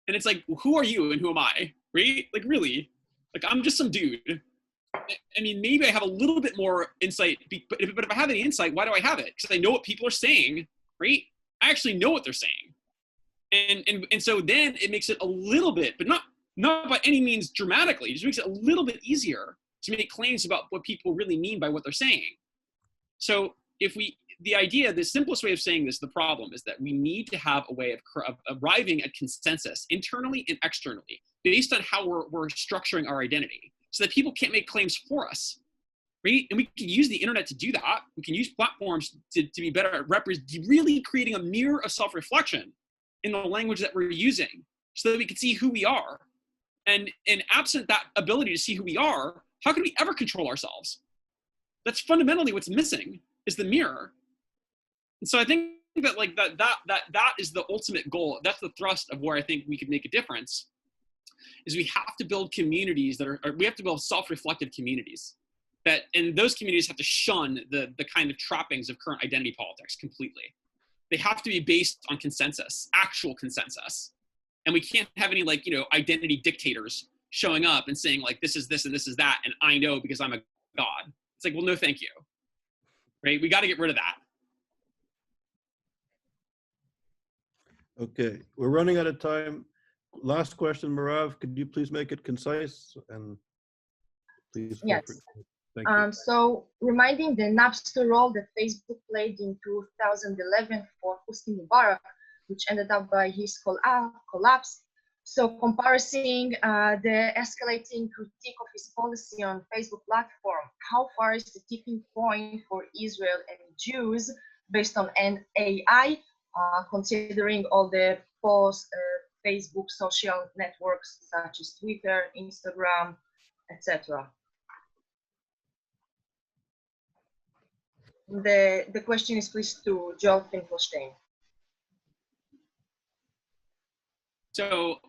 And it's like, who are you and who am I, right? Like, really? Like, I'm just some dude. I mean, maybe I have a little bit more insight, but if I have any insight, why do I have it? Because I know what people are saying, right? I actually know what they're saying. And so then it makes it a little bit, but not by any means dramatically, it just makes it a little bit easier to make claims about what people really mean by what they're saying. So the simplest way of saying this, the problem is that we need to have a way of arriving at consensus internally and externally based on how we're structuring our identity so that people can't make claims for us, right? And we can use the internet to do that. We can use platforms to be better at really creating a mirror of self-reflection in the language that we're using so that we can see who we are. And absent that ability to see who we are, how can we ever control ourselves? That's fundamentally what's missing, is the mirror. And so I think that like that is the ultimate goal. That's the thrust of where I think we could make a difference, is we have to build communities we have to build self-reflective communities and those communities have to shun the kind of trappings of current identity politics completely. They have to be based on consensus, actual consensus. And we can't have any identity dictators showing up and saying like, this is this and this is that, and I know because I'm a god. It's like, well, no, thank you. Right? We got to get rid of that. Okay, we're running out of time. Last question, Marav, could you please make it concise and please? Yes. Thank you. So reminding the Napster role that Facebook played in 2011 for Hosni Mubarak, which ended up by his collapse. So comparing the escalating critique of his policy on Facebook platform, how far is the tipping point for Israel and Jews based on an AI, considering all the post Facebook social networks such as Twitter, Instagram, etc. The question is please to Joel Finkelstein. So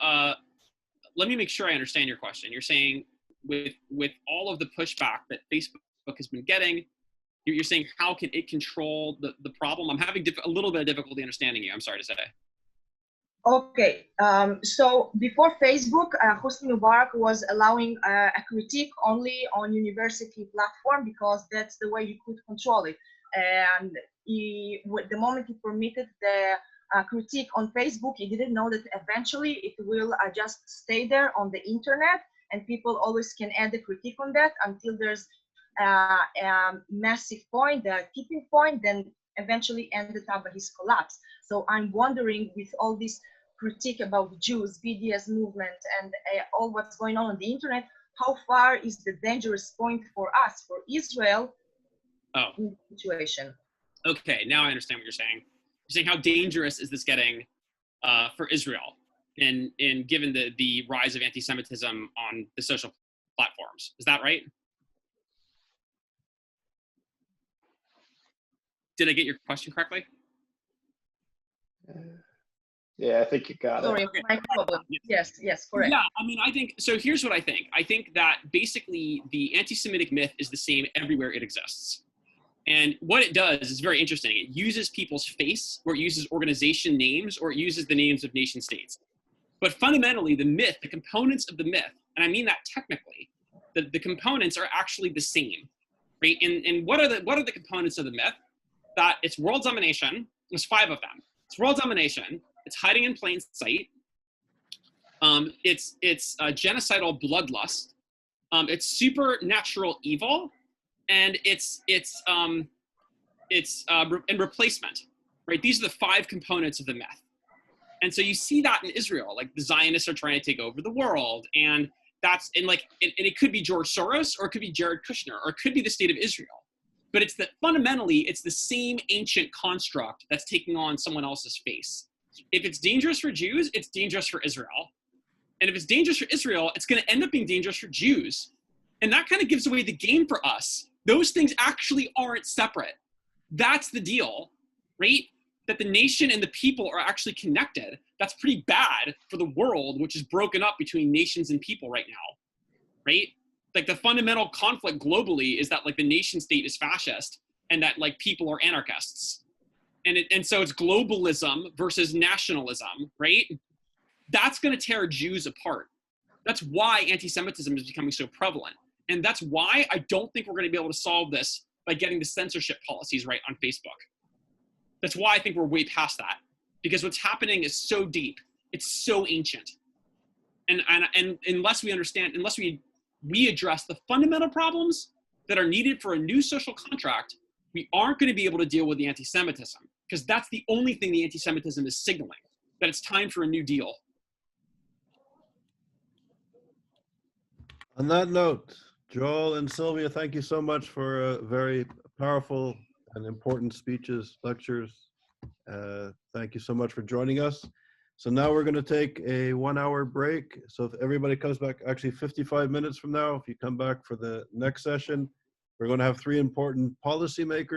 let me make sure I understand your question. You're saying with all of the pushback that Facebook has been getting, you're saying how can it control the problem? I'm having a little bit of difficulty understanding you. I'm sorry to say. Okay, so before Facebook, Hosni Mubarak was allowing a critique only on university platform because that's the way you could control it. And the moment he permitted the critique on Facebook, he didn't know that eventually it will just stay there on the internet, and people always can add a critique on that until there's a massive point, the tipping point, then eventually ended up by his collapse. So I'm wondering, with all this critique about the Jews, BDS movement, and all what's going on the internet, how far is the dangerous point for us, for Israel, in the situation? Okay, now I understand what you're saying. You're saying how dangerous is this getting for Israel, in given the rise of anti-Semitism on the social platforms. Is that right? Did I get your question correctly? Yeah, I think you got it. Sorry, my problem. Yes, correct. Yeah, I mean, I think, so here's what I think. I think that basically the anti-Semitic myth is the same everywhere it exists. And what it does is very interesting. It uses people's face, or it uses organization names, or it uses the names of nation states. But fundamentally, the myth, the components of the myth, and I mean that technically, the components are actually the same, right? And what are the components of the myth? That it's world domination. There's 5 of them. It's world domination. It's hiding in plain sight. It's genocidal bloodlust. It's supernatural evil, and it's replacement, right? These are the 5 components of the myth. And so you see that in Israel, like the Zionists are trying to take over the world, and it could be George Soros, or it could be Jared Kushner, or it could be the state of Israel. But it's that fundamentally, it's the same ancient construct that's taking on someone else's face. If it's dangerous for Jews, it's dangerous for Israel. And if it's dangerous for Israel, it's going to end up being dangerous for Jews. And that kind of gives away the game for us. Those things actually aren't separate. That's the deal, right? That the nation and the people are actually connected. That's pretty bad for the world, which is broken up between nations and people right now, right? Like the fundamental conflict globally is that like the nation state is fascist and that like people are anarchists. And so it's globalism versus nationalism, right? That's going to tear Jews apart. That's why anti-Semitism is becoming so prevalent. And that's why I don't think we're going to be able to solve this by getting the censorship policies right on Facebook. That's why I think we're way past that. Because what's happening is so deep. It's so ancient. And unless we understand, unless we address the fundamental problems that are needed for a new social contract, we aren't going to be able to deal with the anti-Semitism, because that's the only thing the anti-Semitism is signaling, that it's time for a new deal. On that note, Joel and Sylvia, thank you so much for very powerful and important speeches, lectures. Thank you so much for joining us. So now we're going to take a 1-hour break. So if everybody comes back, actually 55 minutes from now, if you come back for the next session, we're going to have 3 important policymakers